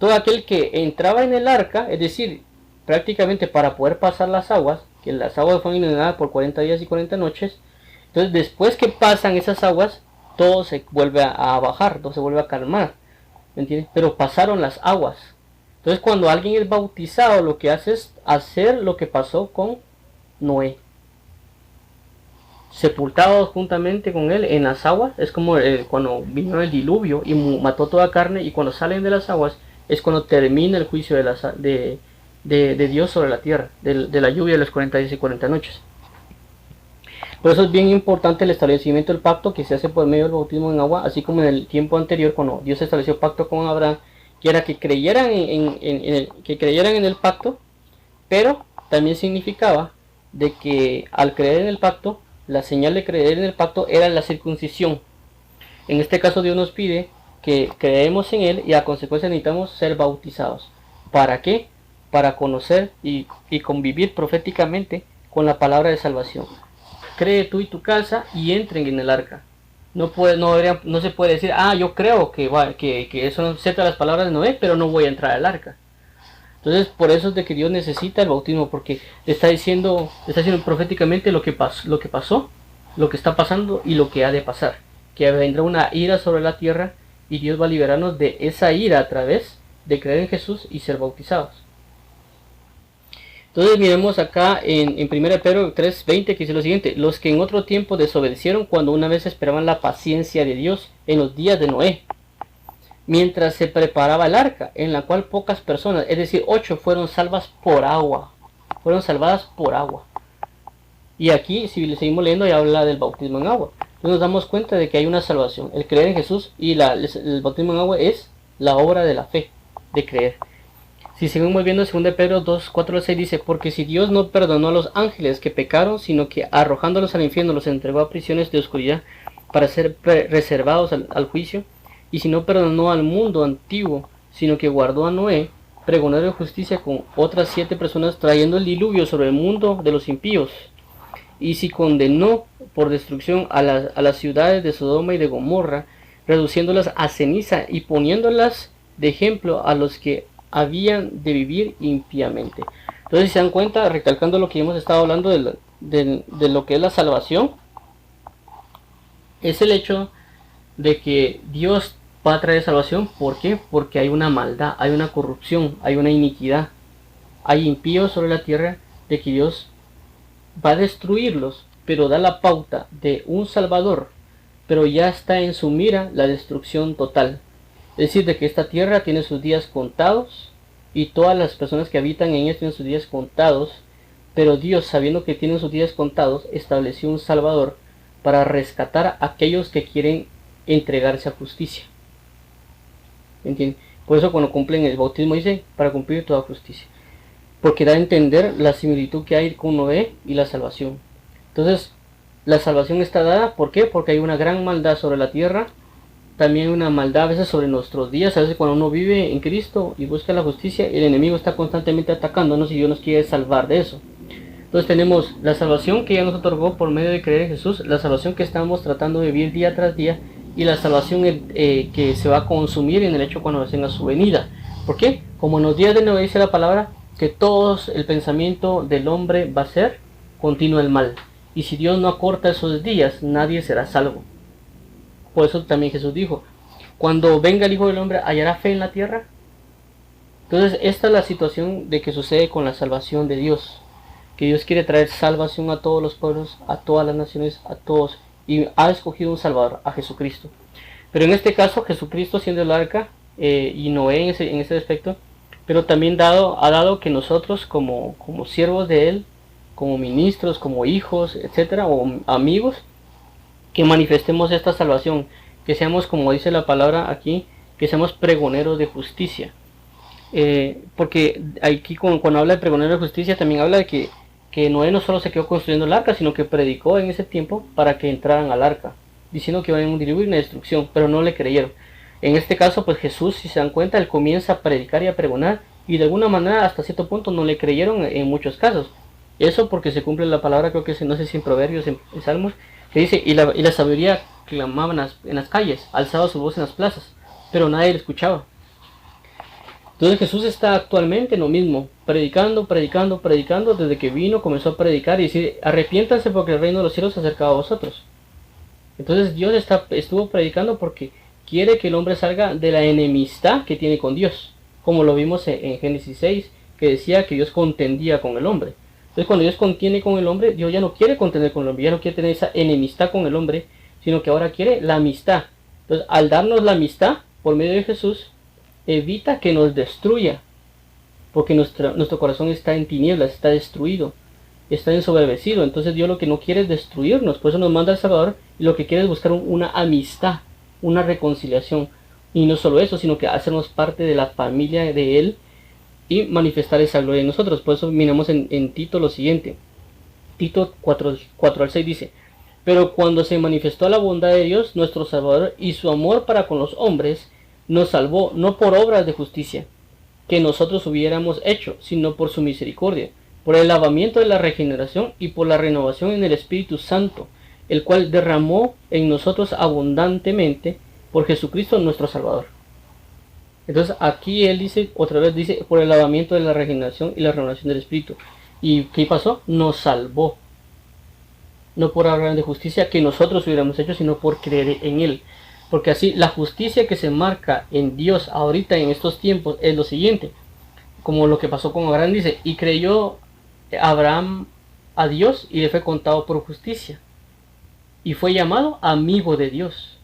todo aquel que entraba en el arca, es decir, prácticamente para poder pasar las aguas, que las aguas fueron inundadas por 40 días y 40 noches, entonces después que pasan esas aguas, todo se vuelve a bajar, todo se vuelve a calmar, ¿me entiendes? Pero pasaron las aguas. Entonces cuando alguien es bautizado, lo que hace es hacer lo que pasó con Noé. Sepultados juntamente con él en las aguas, es como cuando vino el diluvio y mató toda carne, y cuando salen de las aguas es cuando termina el juicio de Dios sobre la tierra, de la lluvia de las 40 días y 40 noches. Por eso es bien importante el establecimiento del pacto que se hace por medio del bautismo en agua, así como en el tiempo anterior cuando Dios estableció pacto con Abraham, que era que creyeran en el pacto, pero también significaba de que al creer en el pacto, la señal de creer en el pacto era la circuncisión. En este caso Dios nos pide que creemos en él y a consecuencia necesitamos ser bautizados. ¿Para qué? Para conocer y convivir proféticamente con la palabra de salvación. Cree tú y tu casa y entren en el arca. No se puede decir, yo creo que eso acepta las palabras de Noé, pero no voy a entrar al arca. Entonces por eso es de que Dios necesita el bautismo, porque le está diciendo proféticamente lo que pasó, lo que está pasando y lo que ha de pasar. Que vendrá una ira sobre la tierra y Dios va a liberarnos de esa ira a través de creer en Jesús y ser bautizados. Entonces miremos acá en 1 Pedro 3:20 que dice lo siguiente: los que en otro tiempo desobedecieron cuando una vez esperaban la paciencia de Dios en los días de Noé, mientras se preparaba el arca, en la cual pocas personas, es decir, 8, fueron salvas por agua. Fueron salvadas por agua. Y aquí, si le seguimos leyendo, ya habla del bautismo en agua. Entonces nos damos cuenta de que hay una salvación. El creer en Jesús y el bautismo en agua es la obra de la fe, de creer. Si seguimos viendo, 2 Pedro 2:4-6 dice: porque si Dios no perdonó a los ángeles que pecaron, sino que arrojándolos al infierno los entregó a prisiones de oscuridad para ser reservados al juicio, y si no perdonó al mundo antiguo, sino que guardó a Noé, pregonero de justicia, con otras 7 personas, trayendo el diluvio sobre el mundo de los impíos, y si condenó por destrucción a las ciudades de Sodoma y de Gomorra, reduciéndolas a ceniza y poniéndolas de ejemplo a los que habían de vivir impíamente. Entonces, si se dan cuenta, recalcando lo que hemos estado hablando de lo que es la salvación, es el hecho de que Dios va a traer salvación. ¿Por qué? Porque hay una maldad, hay una corrupción, hay una iniquidad, hay impíos sobre la tierra, de que Dios va a destruirlos, pero da la pauta de un Salvador, pero ya está en su mira la destrucción total. Es decir, de que esta tierra tiene sus días contados y todas las personas que habitan en ella tienen sus días contados, pero Dios, sabiendo que tienen sus días contados, estableció un Salvador para rescatar a aquellos que quieren entregarse a justicia. ¿Entienden? Por eso cuando cumplen el bautismo dice: para cumplir toda justicia, porque da a entender la similitud que hay con Noé y la salvación. Entonces, la salvación está dada, ¿por qué? Porque hay una gran maldad sobre la tierra. También una maldad a veces sobre nuestros días. A veces cuando uno vive en Cristo y busca la justicia, el enemigo está constantemente atacándonos y Dios nos quiere salvar de eso. Entonces tenemos la salvación que ya nos otorgó por medio de creer en Jesús, la salvación que estamos tratando de vivir día tras día, y la salvación que se va a consumir en el hecho cuando venga su venida. ¿Por qué? Como en los días de Noé dice la palabra, que todos el pensamiento del hombre va a ser continuo el mal. Y si Dios no acorta esos días, nadie será salvo. Por eso también Jesús dijo: cuando venga el Hijo del Hombre, ¿hallará fe en la tierra? Entonces esta es la situación de que sucede con la salvación de Dios, que Dios quiere traer salvación a todos los pueblos, a todas las naciones, a todos, y ha escogido un Salvador, a Jesucristo. Pero en este caso, Jesucristo siendo el arca, y Noé en ese aspecto, pero también ha dado que nosotros como siervos de Él, como ministros, como hijos, etcétera, o amigos, que manifestemos esta salvación, que seamos, como dice la palabra aquí, que seamos pregoneros de justicia. Porque aquí cuando habla de pregonero de justicia, también habla de que Noé no solo se quedó construyendo el arca, sino que predicó en ese tiempo para que entraran al arca, diciendo que iba a haber un diluvio y una destrucción, pero no le creyeron. En este caso, pues Jesús, si se dan cuenta, él comienza a predicar y a pregonar, y de alguna manera hasta cierto punto no le creyeron en muchos casos. Eso porque se cumple la palabra, creo que no sé si en Proverbios, en Salmos, que dice: y la sabiduría clamaba en las calles, alzaba su voz en las plazas, pero nadie le escuchaba. Entonces Jesús está actualmente en lo mismo, predicando, desde que vino comenzó a predicar y decir: arrepiéntanse porque el reino de los cielos se ha acercado a vosotros. Entonces Dios estuvo predicando porque quiere que el hombre salga de la enemistad que tiene con Dios, como lo vimos en Génesis 6, que decía que Dios contendía con el hombre. Entonces cuando Dios contiene con el hombre, Dios ya no quiere contender con el hombre, ya no quiere tener esa enemistad con el hombre, sino que ahora quiere la amistad. Entonces al darnos la amistad por medio de Jesús, evita que nos destruya, porque nuestro corazón está en tinieblas, está destruido, está ensoberbecido. Entonces Dios lo que no quiere es destruirnos, por eso nos manda al Salvador, y lo que quiere es buscar una amistad, una reconciliación, y no solo eso, sino que hacernos parte de la familia de Él y manifestar esa gloria en nosotros. Por eso miramos en Tito lo siguiente. Tito 4:6 dice: pero cuando se manifestó la bondad de Dios nuestro Salvador y su amor para con los hombres, nos salvó no por obras de justicia que nosotros hubiéramos hecho, sino por su misericordia, por el lavamiento de la regeneración y por la renovación en el Espíritu Santo, el cual derramó en nosotros abundantemente por Jesucristo nuestro Salvador. Entonces aquí él dice, otra vez dice, por el lavamiento de la regeneración y la renovación del Espíritu. ¿Y qué pasó? Nos salvó. No por obras de justicia que nosotros hubiéramos hecho, sino por creer en Él. Porque así la justicia que se marca en Dios ahorita en estos tiempos es lo siguiente, como lo que pasó con Abraham, dice, y creyó Abraham a Dios y le fue contado por justicia y fue llamado amigo de Dios.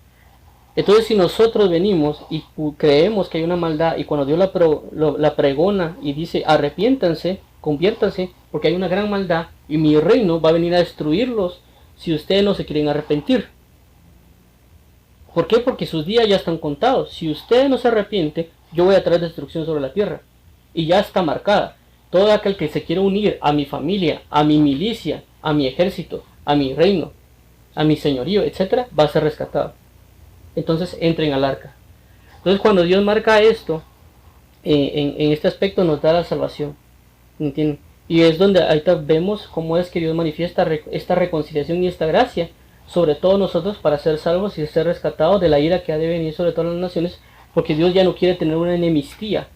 Entonces si nosotros venimos y creemos que hay una maldad y cuando Dios la pregona y dice arrepiéntanse, conviértanse porque hay una gran maldad y mi reino va a venir a destruirlos si ustedes no se quieren arrepentir. ¿Por qué? Porque sus días ya están contados. Si ustedes no se arrepienten, yo voy a traer destrucción sobre la tierra. Y ya está marcada. Todo aquel que se quiera unir a mi familia, a mi milicia, a mi ejército, a mi reino, a mi señorío, etc., va a ser rescatado. Entonces entren al arca. Entonces cuando Dios marca esto, en este aspecto nos da la salvación. ¿Entienden? Y es donde ahorita vemos cómo es que Dios manifiesta esta reconciliación y esta gracia sobre todos nosotros para ser salvos y ser rescatados de la ira que ha de venir sobre todas las naciones, porque Dios ya no quiere tener una enemistía.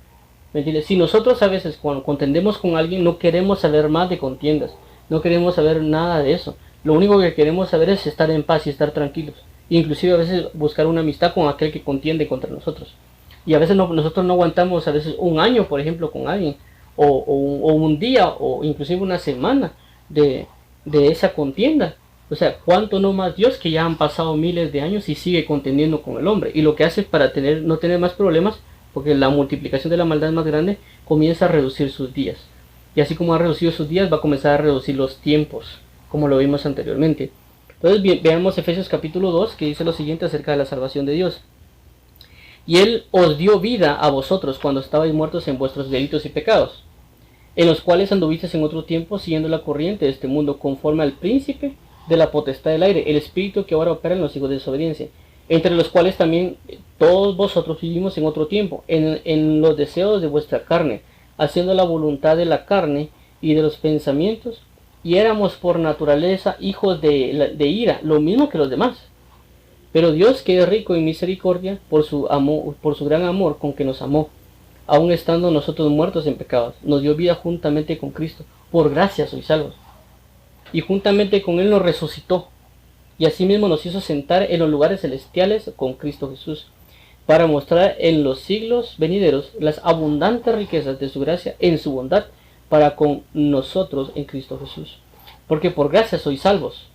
¿Me entiendes? Si nosotros a veces cuando contendemos con alguien no queremos saber más de contiendas, no queremos saber nada de eso, lo único que queremos saber es estar en paz y estar tranquilos, inclusive a veces buscar una amistad con aquel que contiende contra nosotros. Y a veces nosotros no aguantamos a veces un año, por ejemplo, con alguien, o un día, o inclusive una semana de esa contienda. O sea, cuánto no más Dios que ya han pasado miles de años y sigue contendiendo con el hombre. Y lo que hace para no tener más problemas, porque la multiplicación de la maldad es más grande, comienza a reducir sus días. Y así como ha reducido sus días, va a comenzar a reducir los tiempos, como lo vimos anteriormente. Entonces veamos Efesios capítulo 2, que dice lo siguiente acerca de la salvación de Dios. Y Él os dio vida a vosotros cuando estabais muertos en vuestros delitos y pecados, en los cuales anduvisteis en otro tiempo siguiendo la corriente de este mundo, conforme al príncipe de la potestad del aire, el espíritu que ahora opera en los hijos de desobediencia, entre los cuales también todos vosotros vivimos en otro tiempo, en los deseos de vuestra carne, haciendo la voluntad de la carne y de los pensamientos, y éramos por naturaleza hijos de ira, lo mismo que los demás. Pero Dios, que es rico en misericordia, por su gran amor con que nos amó, aun estando nosotros muertos en pecados, nos dio vida juntamente con Cristo. Por gracia sois salvos. Y juntamente con Él nos resucitó, y asimismo nos hizo sentar en los lugares celestiales con Cristo Jesús, para mostrar en los siglos venideros las abundantes riquezas de su gracia en su bondad para con nosotros en Cristo Jesús. Porque por gracia sois salvos,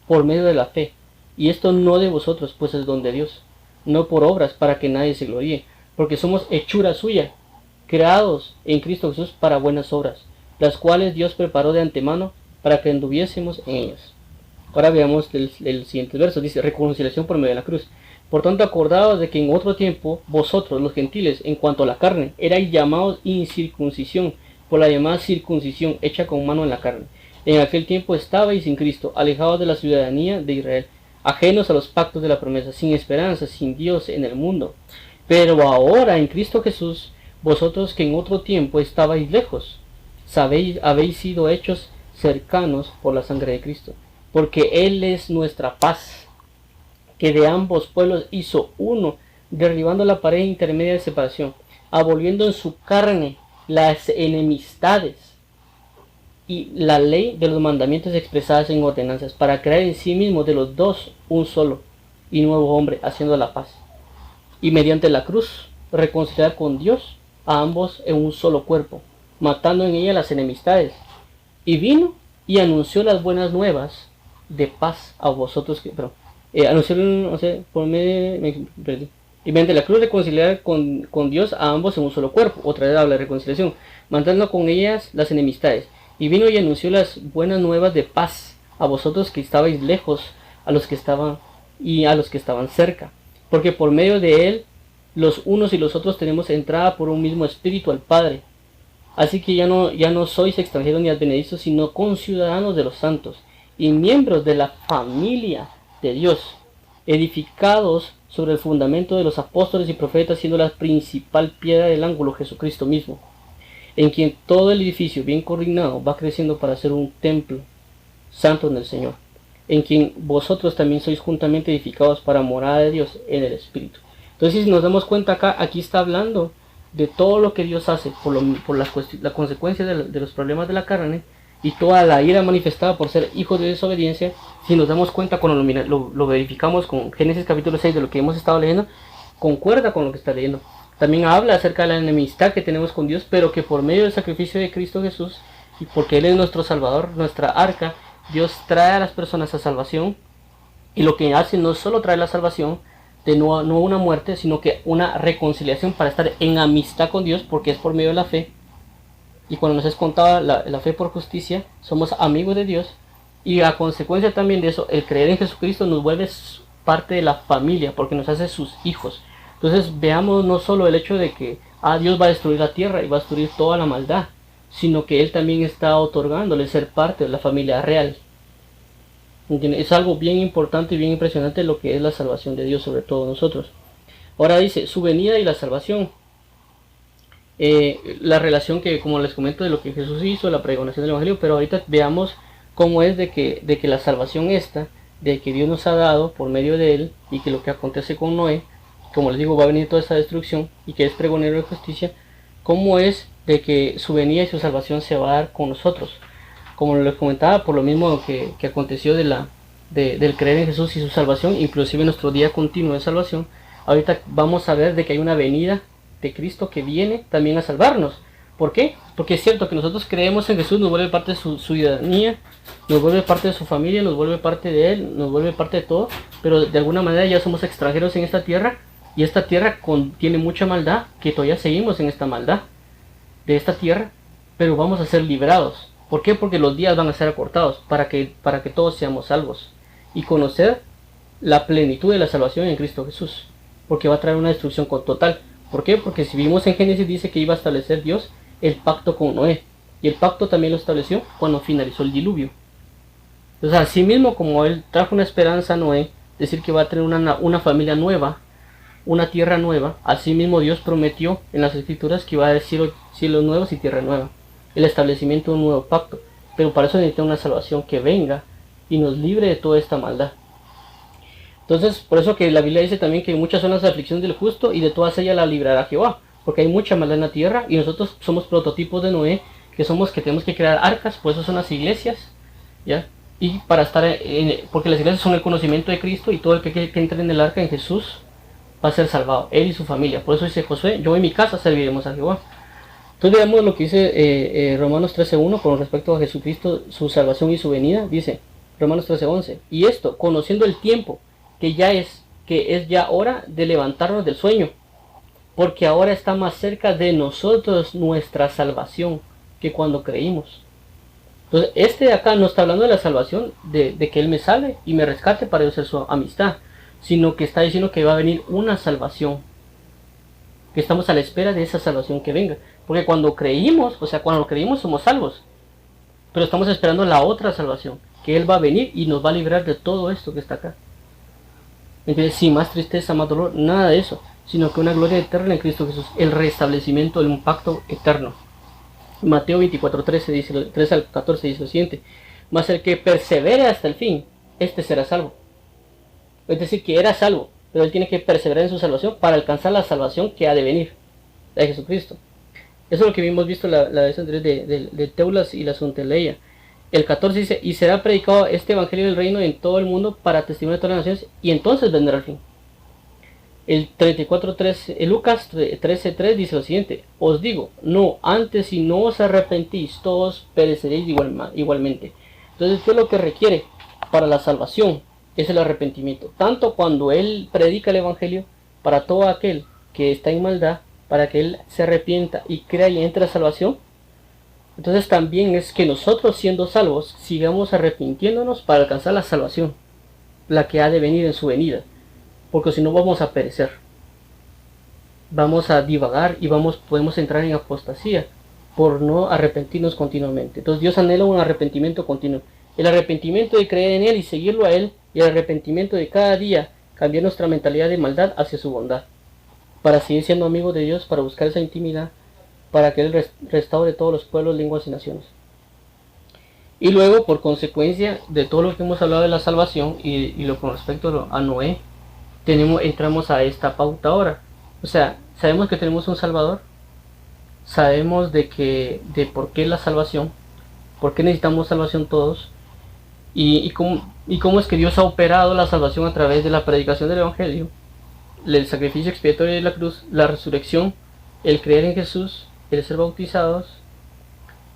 por medio de la fe, y esto no de vosotros, pues es don de Dios, no por obras para que nadie se gloríe, porque somos hechura suya, creados en Cristo Jesús para buenas obras, las cuales Dios preparó de antemano para que anduviésemos en ellas. Ahora veamos el siguiente verso, dice reconciliación por medio de la cruz. Por tanto, acordaos de que en otro tiempo vosotros, los gentiles, en cuanto a la carne, erais llamados incircuncisión, por la llamada circuncisión hecha con mano en la carne. En aquel tiempo estabais sin Cristo, alejados de la ciudadanía de Israel, ajenos a los pactos de la promesa, sin esperanza, sin Dios en el mundo. Pero ahora en Cristo Jesús, vosotros que en otro tiempo estabais lejos, habéis sido hechos cercanos por la sangre de Cristo, porque Él es nuestra paz, que de ambos pueblos hizo uno, derribando la pared intermedia de separación, aboliendo en su carne las enemistades y la ley de los mandamientos expresadas en ordenanzas, para crear en sí mismo de los dos un solo y nuevo hombre, haciendo la paz, y mediante la cruz reconciliar con Dios a ambos en un solo cuerpo, matando en ella las enemistades. Y vino y anunció las buenas nuevas de paz a vosotros anunció, por medio, y mediante la cruz reconciliar con Dios a ambos en un solo cuerpo. Otra vez habla de reconciliación, matando con ellas las enemistades. Y vino y anunció las buenas nuevas de paz a vosotros que estabais lejos, a los que estaban cerca, porque por medio de Él los unos y los otros tenemos entrada por un mismo espíritu al Padre. Así que ya no sois extranjeros ni advenedizos, sino conciudadanos de los santos y miembros de la familia de Dios, edificados sobre el fundamento de los apóstoles y profetas, siendo la principal piedra del ángulo Jesucristo mismo, en quien todo el edificio bien coordinado va creciendo para ser un templo santo en el Señor, en quien vosotros también sois juntamente edificados para morada de Dios en el Espíritu. Entonces, si nos damos cuenta acá, aquí está hablando de todo lo que Dios hace por la consecuencia de los problemas de la carne y toda la ira manifestada por ser hijos de desobediencia, si nos damos cuenta cuando lo verificamos con Génesis capítulo 6 de lo que hemos estado leyendo, concuerda con lo que está leyendo. También habla acerca de la enemistad que tenemos con Dios, pero que por medio del sacrificio de Cristo Jesús, y porque Él es nuestro Salvador, nuestra arca, Dios trae a las personas a salvación, y lo que hace no es solo traer la salvación, de no una muerte, sino que una reconciliación para estar en amistad con Dios, porque es por medio de la fe. Y cuando nos es contada la fe por justicia, somos amigos de Dios, y a consecuencia también de eso, el creer en Jesucristo nos vuelve parte de la familia, porque nos hace sus hijos. Entonces veamos no solo el hecho de que Dios va a destruir la tierra y va a destruir toda la maldad, sino que Él también está otorgándole ser parte de la familia real. Es algo bien importante y bien impresionante lo que es la salvación de Dios sobre todos nosotros. Ahora dice, su venida y la salvación. La relación que, como les comento, de lo que Jesús hizo, la pregonación del Evangelio, pero ahorita veamos cómo es de que la salvación esta, de que Dios nos ha dado por medio de Él, y que lo que acontece con Noé, como les digo, va a venir toda esta destrucción, y que es pregonero de justicia, cómo es de que su venida y su salvación se va a dar con nosotros. Como les comentaba, por lo mismo que aconteció del creer en Jesús y su salvación, inclusive nuestro día continuo de salvación, ahorita vamos a ver de que hay una venida de Cristo que viene también a salvarnos. ¿Por qué? Porque es cierto que nosotros creemos en Jesús, nos vuelve parte de su ciudadanía, nos vuelve parte de su familia, nos vuelve parte de Él, nos vuelve parte de todo, pero de alguna manera ya somos extranjeros en esta tierra, y esta tierra contiene mucha maldad, que todavía seguimos en esta maldad de esta tierra, pero vamos a ser librados. ¿Por qué? Porque los días van a ser acortados para que todos seamos salvos y conocer la plenitud de la salvación en Cristo Jesús, porque va a traer una destrucción total. ¿Por qué? Porque si vimos en Génesis, dice que iba a establecer Dios el pacto con Noé, y el pacto también lo estableció cuando finalizó el diluvio. Entonces, así mismo como Él trajo una esperanza a Noé, decir que va a tener una familia nueva, una tierra nueva, así mismo Dios prometió en las Escrituras que iba a haber cielos nuevos y tierra nueva, el establecimiento de un nuevo pacto. Pero para eso necesita una salvación que venga y nos libre de toda esta maldad. Entonces, por eso que la Biblia dice también que muchas son las aflicciones del justo, y de todas ellas la librará Jehová, porque hay mucha maldad en la tierra, y nosotros somos prototipos de Noé, que tenemos que crear arcas. Por eso son las iglesias, ¿ya? Y para estar porque las iglesias son el conocimiento de Cristo, y todo el que entre en el arca en Jesús va a ser salvado, él y su familia. Por eso dice Josué, yo y mi casa serviremos a Jehová. Entonces veamos lo que dice Romanos 13:1 con respecto a Jesucristo, su salvación y su venida. Dice Romanos 13:11, y esto, conociendo el tiempo, que es ya hora de levantarnos del sueño, porque ahora está más cerca de nosotros nuestra salvación que cuando creímos. Entonces de acá no está hablando de la salvación, de que Él me salve y me rescate para yo ser su amistad, sino que está diciendo que va a venir una salvación, que estamos a la espera de esa salvación que venga. Porque cuando creímos somos salvos, pero estamos esperando la otra salvación, que Él va a venir y nos va a librar de todo esto que está acá. Entonces, sin más tristeza, más dolor, nada de eso, sino que una gloria eterna en Cristo Jesús, el restablecimiento de un pacto eterno. Mateo 24:13 dice, 3 al 14 dice lo siguiente: mas el que persevere hasta el fin, este será salvo. Es decir, que era salvo, pero él tiene que perseverar en su salvación para alcanzar la salvación que ha de venir, de Jesucristo. Eso es lo que hemos visto la vez anterior de Teulas y la Sunteleia. El 14 dice, y será predicado este evangelio del reino en todo el mundo para testimonio de todas las naciones, y entonces vendrá el fin. El 34:3, Lucas 13:3 dice lo siguiente: os digo, no, antes si no os arrepentís, todos pereceréis igualmente. Entonces, ¿qué es lo que requiere para la salvación? Es el arrepentimiento. Tanto cuando Él predica el evangelio para todo aquel que está en maldad, para que Él se arrepienta y crea y entre a salvación. Entonces también es que nosotros, siendo salvos, sigamos arrepintiéndonos para alcanzar la salvación, la que ha de venir en su venida, porque si no vamos a perecer, vamos a divagar y podemos entrar en apostasía por no arrepentirnos continuamente. Entonces Dios anhela un arrepentimiento continuo, el arrepentimiento de creer en Él y seguirlo a Él, y el arrepentimiento de cada día cambiar nuestra mentalidad de maldad hacia su bondad, para seguir siendo amigos de Dios, para buscar esa intimidad, para que Él restaure todos los pueblos, lenguas y naciones. Y luego, por consecuencia de todo lo que hemos hablado de la salvación y lo con respecto a Noé, entramos a esta pauta ahora. O sea, sabemos que tenemos un Salvador, sabemos de por qué la salvación, por qué necesitamos salvación todos, y cómo es que Dios ha operado la salvación a través de la predicación del Evangelio, el sacrificio expiatorio de la cruz, la resurrección, el creer en Jesús, el ser bautizados.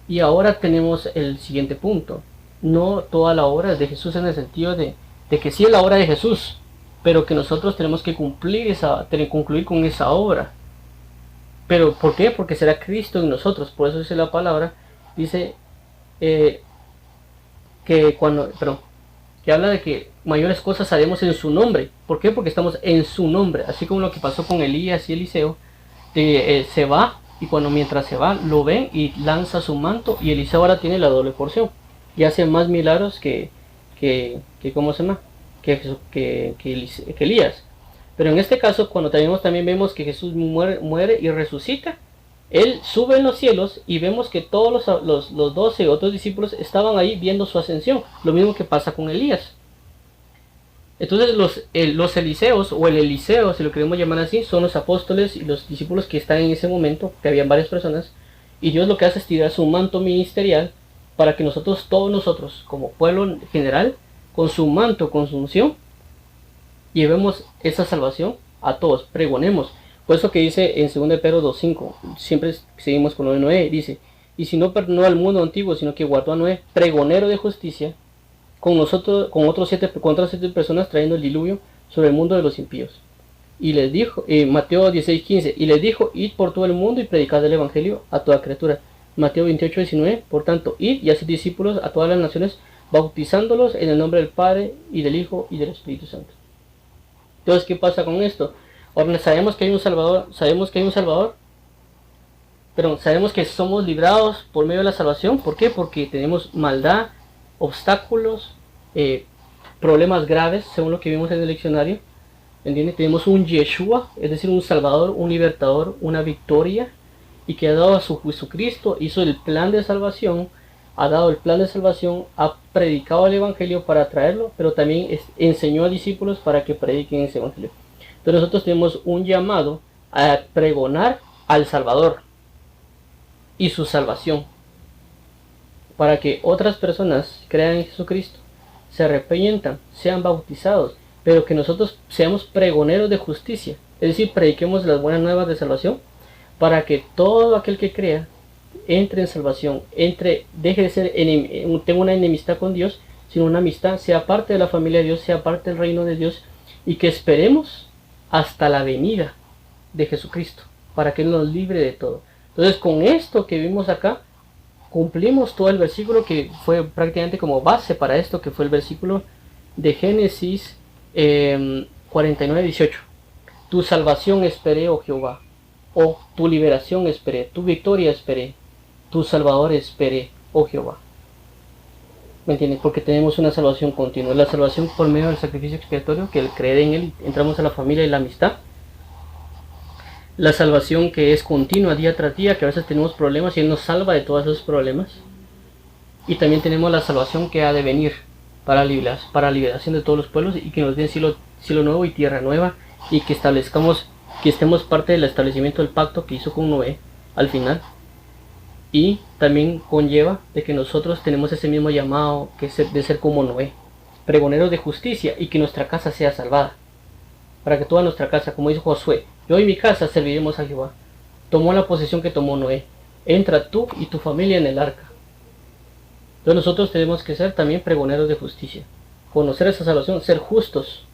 Y ahora tenemos el siguiente punto. No toda la obra es de Jesús en el sentido de que sí es la obra de Jesús, pero que nosotros tenemos que concluir con esa obra. ¿Pero por qué? Porque será Cristo en nosotros. Por eso dice la palabra, dice que habla de que mayores cosas haremos en su nombre. ¿Por qué? Porque estamos en su nombre. Así como lo que pasó con Elías y Eliseo, se va, y mientras se va, lo ven y lanza su manto, y Eliseo ahora tiene la doble porción y hace más milagros ¿cómo se llama? que Elías. Pero en este caso, cuando también vemos que Jesús muere y resucita, él sube en los cielos y vemos que todos los 12 otros discípulos estaban ahí viendo su ascensión. Lo mismo que pasa con Elías. Entonces los Eliseos, o el Eliseo, si lo queremos llamar así, son los apóstoles y los discípulos que están en ese momento, que habían varias personas, y Dios lo que hace es tirar su manto ministerial para que todos nosotros, como pueblo en general, con su manto, con su unción, llevemos esa salvación a todos, pregonemos. Por eso que dice en 2 Pedro 2.5, siempre seguimos con lo de Noé, dice, y si no perdonó al mundo antiguo, sino que guardó a Noé, pregonero de justicia, con otras 7 personas trayendo el diluvio sobre el mundo de los impíos. Y les dijo, Mateo 16.15, y les dijo, id por todo el mundo y predicad el evangelio a toda criatura. Mateo 28.19, por tanto, id y haced discípulos a todas las naciones, bautizándolos en el nombre del Padre, y del Hijo, y del Espíritu Santo. Entonces, ¿qué pasa con esto? Ahora sabemos que hay un Salvador, pero sabemos que somos librados por medio de la salvación. ¿Por qué? Porque tenemos maldad, obstáculos, problemas graves, según lo que vimos en el diccionario. ¿Entiendes? Tenemos un Yeshua, es decir, un Salvador, un Libertador, una victoria, y que ha dado a su Jesucristo, hizo el plan de salvación, ha predicado el Evangelio para traerlo, pero también enseñó a discípulos para que prediquen ese Evangelio. Entonces nosotros tenemos un llamado a pregonar al Salvador y su salvación, para que otras personas crean en Jesucristo, se arrepientan, sean bautizados, pero que nosotros seamos pregoneros de justicia, es decir, prediquemos las buenas nuevas de salvación, para que todo aquel que crea entre en salvación, deje de ser tenga una enemistad con Dios, sino una amistad, sea parte de la familia de Dios, sea parte del reino de Dios, y que esperemos hasta la venida de Jesucristo, para que Él nos libre de todo. Entonces, con esto que vimos acá, cumplimos todo el versículo que fue prácticamente como base para esto, que fue el versículo de Génesis 49:18. Tu salvación esperé, oh Jehová, o tu liberación esperé, tu victoria esperé, tu Salvador esperé, oh Jehová. ¿Me entiendes? Porque tenemos una salvación continua. La salvación por medio del sacrificio expiatorio, que al creer en Él entramos a la familia y la amistad. La salvación que es continua día tras día, que a veces tenemos problemas y Él nos salva de todos esos problemas. Y también tenemos la salvación que ha de venir para liberación de todos los pueblos, y que nos den cielo nuevo y tierra nueva, y que estemos parte del establecimiento del pacto que hizo con Noé al final. Y también conlleva de que nosotros tenemos ese mismo llamado de ser como Noé, pregoneros de justicia, y que nuestra casa sea salvada, para que toda nuestra casa, como dijo Josué, yo y mi casa serviremos a Jehová. Tomó la posesión que tomó Noé. Entra tú y tu familia en el arca. Entonces nosotros tenemos que ser también pregoneros de justicia, conocer esa salvación, ser justos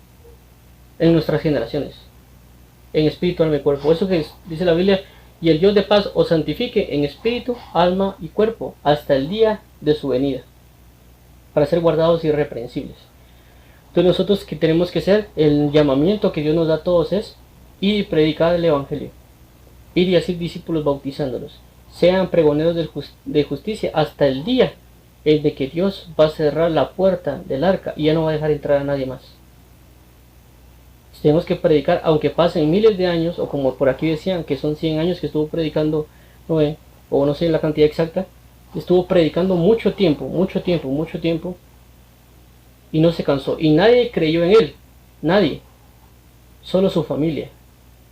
en nuestras generaciones, en espíritu, alma y cuerpo. Eso que dice la Biblia, y el Dios de paz os santifique en espíritu, alma y cuerpo hasta el día de su venida, para ser guardados irreprensibles. Entonces nosotros que tenemos que ser, el llamamiento que Dios nos da a todos es ir y predicar el Evangelio, ir y hacer discípulos bautizándolos, sean pregoneros de justicia hasta el día en de que Dios va a cerrar la puerta del arca y ya no va a dejar entrar a nadie más. Tenemos que predicar, aunque pasen miles de años, o como por aquí decían, que son 100 años que estuvo predicando Noé, o no sé la cantidad exacta, estuvo predicando mucho tiempo, y no se cansó, y nadie creyó en él, nadie, solo su familia.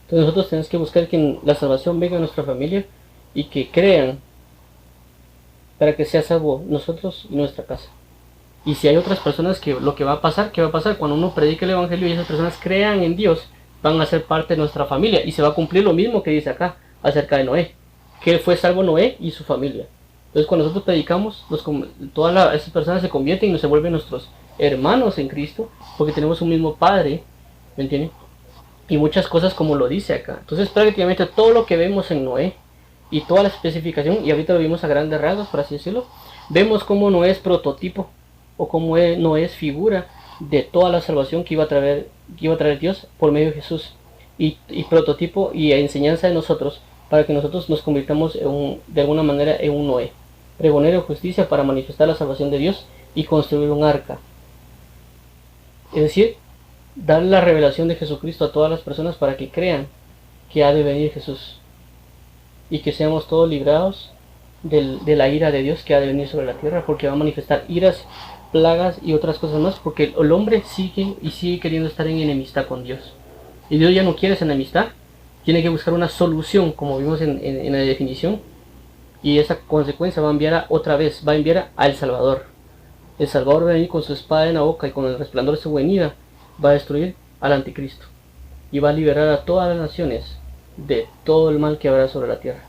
Entonces nosotros tenemos que buscar que la salvación venga a nuestra familia, y que crean, para que sea salvo nosotros y nuestra casa. Y si hay otras personas que lo que va a pasar, ¿qué va a pasar? Cuando uno predica el evangelio y esas personas crean en Dios, van a ser parte de nuestra familia y se va a cumplir lo mismo que dice acá acerca de Noé, que fue salvo Noé y su familia. Entonces cuando nosotros predicamos, todas esas personas se convierten y se vuelven nuestros hermanos en Cristo, porque tenemos un mismo Padre, ¿me entienden? Y muchas cosas como lo dice acá. Entonces prácticamente todo lo que vemos en Noé y toda la especificación, y ahorita lo vimos a grandes rasgos, por así decirlo, vemos cómo Noé es prototipo o cómo Noé es figura de toda la salvación que iba a traer Dios por medio de Jesús, y prototipo y enseñanza de nosotros para que nosotros nos convirtamos de alguna manera en un Noé, pregonero de justicia para manifestar la salvación de Dios y construir un arca. Es decir, dar la revelación de Jesucristo a todas las personas para que crean que ha de venir Jesús y que seamos todos librados de la ira de Dios que ha de venir sobre la tierra, porque va a manifestar iras, plagas y otras cosas más, porque el hombre sigue queriendo estar en enemistad con Dios. Y Dios ya no quiere esa enemistad, tiene que buscar una solución, como vimos en la definición, y esa consecuencia va a enviar va a enviar al Salvador. El Salvador va a venir con su espada en la boca y con el resplandor de su venida va a destruir al anticristo y va a liberar a todas las naciones de todo el mal que habrá sobre la tierra,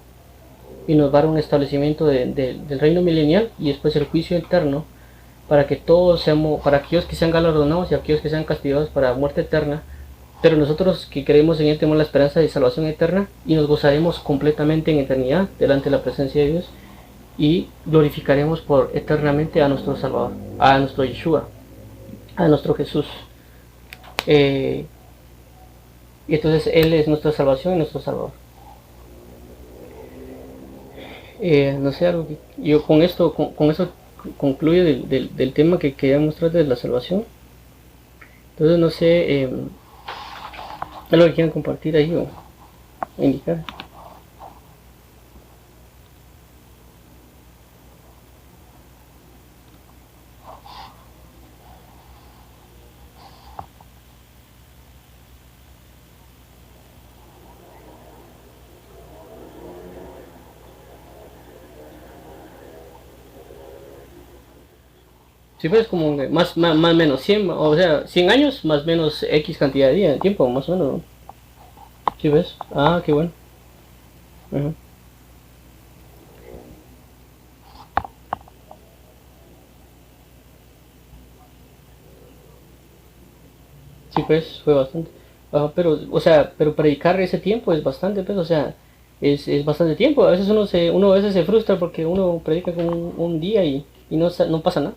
y nos va a dar un establecimiento del reino milenial y después el juicio eterno, para que todos seamos, para aquellos que sean galardonados y aquellos que sean castigados para muerte eterna, pero nosotros que creemos en él tenemos la esperanza de salvación eterna y nos gozaremos completamente en eternidad delante de la presencia de Dios y glorificaremos por eternamente a nuestro Salvador, a nuestro Yeshua, a nuestro Jesús. Y entonces Él es nuestra salvación y nuestro Salvador. No sé, algo que yo con eso concluyo del tema que quería mostrar de la salvación. Entonces no sé, algo que quieran compartir ahí o indicar. Sí, pues como que más o menos 100, o sea, 100 años más o menos X cantidad de días, de tiempo, más o menos, ¿no? Sí, ves. Ah, qué bueno. Ajá. Sí, pues fue bastante. Ajá, pero, o sea, pero predicar ese tiempo es bastante, pues, o sea, es bastante tiempo. A veces uno a veces se frustra porque uno predica con un día y no pasa nada.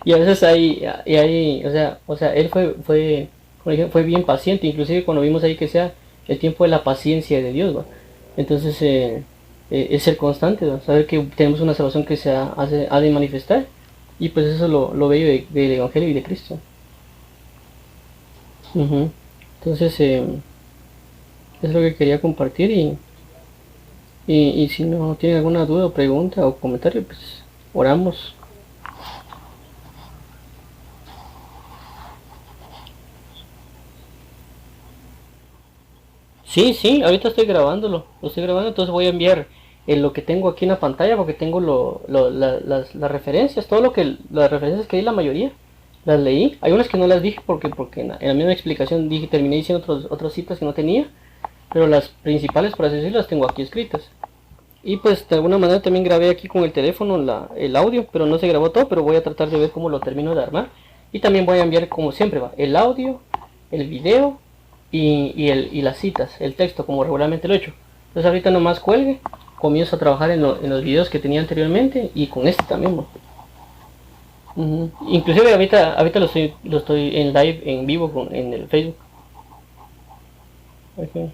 Y a veces o sea, él fue bien paciente, inclusive cuando vimos ahí que sea el tiempo de la paciencia de Dios, ¿va? Entonces, es ser constante, ¿va? Saber que tenemos una salvación que ha de manifestar, y pues eso es lo bello del Evangelio y de Cristo. Ujú. Entonces, es lo que quería compartir, y si no tienen alguna duda o pregunta o comentario, pues oramos. Sí, sí, ahorita estoy grabándolo, lo estoy grabando, entonces voy a enviar lo que tengo aquí en la pantalla, porque tengo las referencias, las referencias que di, la mayoría las leí. Hay unas que no las dije porque en la misma explicación terminé diciendo otras citas que no tenía, pero las principales, por así decirlo, las tengo aquí escritas. Y pues de alguna manera también grabé aquí con el teléfono el audio, pero no se grabó todo, pero voy a tratar de ver cómo lo termino de armar. Y también voy a enviar, como siempre, el audio, el video y las citas, el texto, como regularmente lo he hecho. Entonces ahorita nomás cuelgue, comienzo a trabajar en los videos que tenía anteriormente y con este también, ¿no? Inclusive ahorita lo estoy en live, en vivo, en el Facebook. Okay.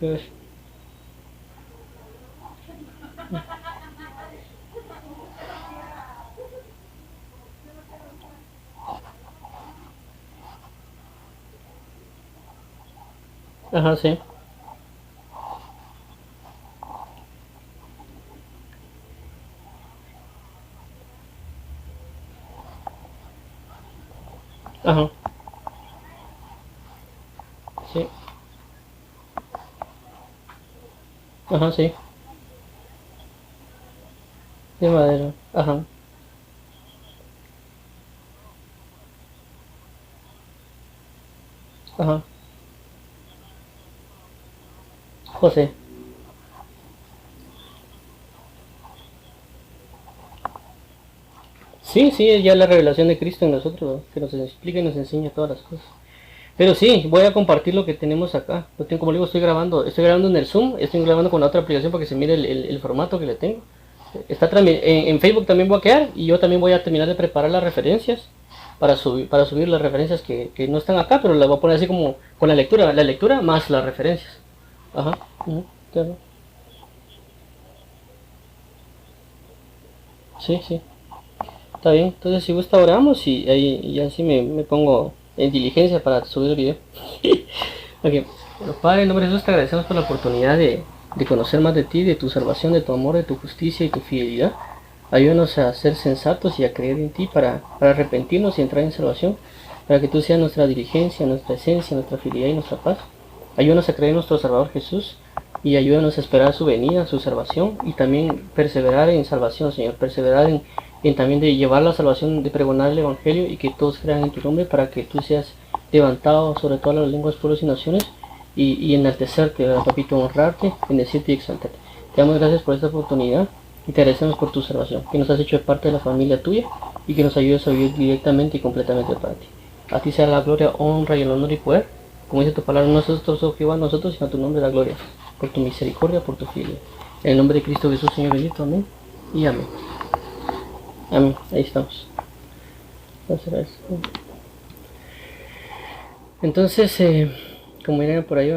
Entonces, ajá, sí. Ajá, sí. Ajá, sí. de madera. Ajá, ajá. José. Sí, sí, es ya la revelación de Cristo en nosotros, ¿no? Que nos explica y nos enseña todas las cosas. Pero sí, voy a compartir lo que tenemos acá. Como le digo, estoy grabando en el Zoom, estoy grabando con la otra aplicación para que se mire el formato que le tengo. En Facebook también voy a quedar y yo también voy a terminar de preparar las referencias para subir las referencias que no están acá, pero las voy a poner así como con la lectura más las referencias. Ajá, ujú, claro. Sí, sí. Está bien, entonces si gusta oramos y ahí y así me pongo en diligencia para subir el video. Ok, bueno, Padre, en nombre de Jesús te agradecemos por la oportunidad de conocer más de ti, de tu salvación, de tu amor, de tu justicia y tu fidelidad. Ayúdanos a ser sensatos y a creer en ti para arrepentirnos y entrar en salvación, para que tú seas nuestra diligencia, nuestra esencia, nuestra fidelidad y nuestra paz. Ayúdanos a creer en nuestro Salvador Jesús y ayúdanos a esperar su venida, su salvación y también perseverar en salvación, Señor, perseverar en también de llevar la salvación, de pregonar el Evangelio y que todos crean en tu nombre para que tú seas levantado sobre todas las lenguas, pueblos y naciones y enaltecerte, ¿verdad, papito? Honrarte, bendecirte y exaltarte. Te damos gracias por esta oportunidad y te agradecemos por tu salvación, que nos has hecho parte de la familia tuya y que nos ayudes a vivir directamente y completamente para ti. A ti sea la gloria, honra y el honor y poder. Como dice tu palabra, no nosotros, oh Jehová, nosotros, sino a tu nombre la gloria, por tu misericordia, por tu fidelidad. En el nombre de Cristo Jesús, Señor bendito, amén y amén. Amén, ahí estamos. Entonces, como miran por ahí,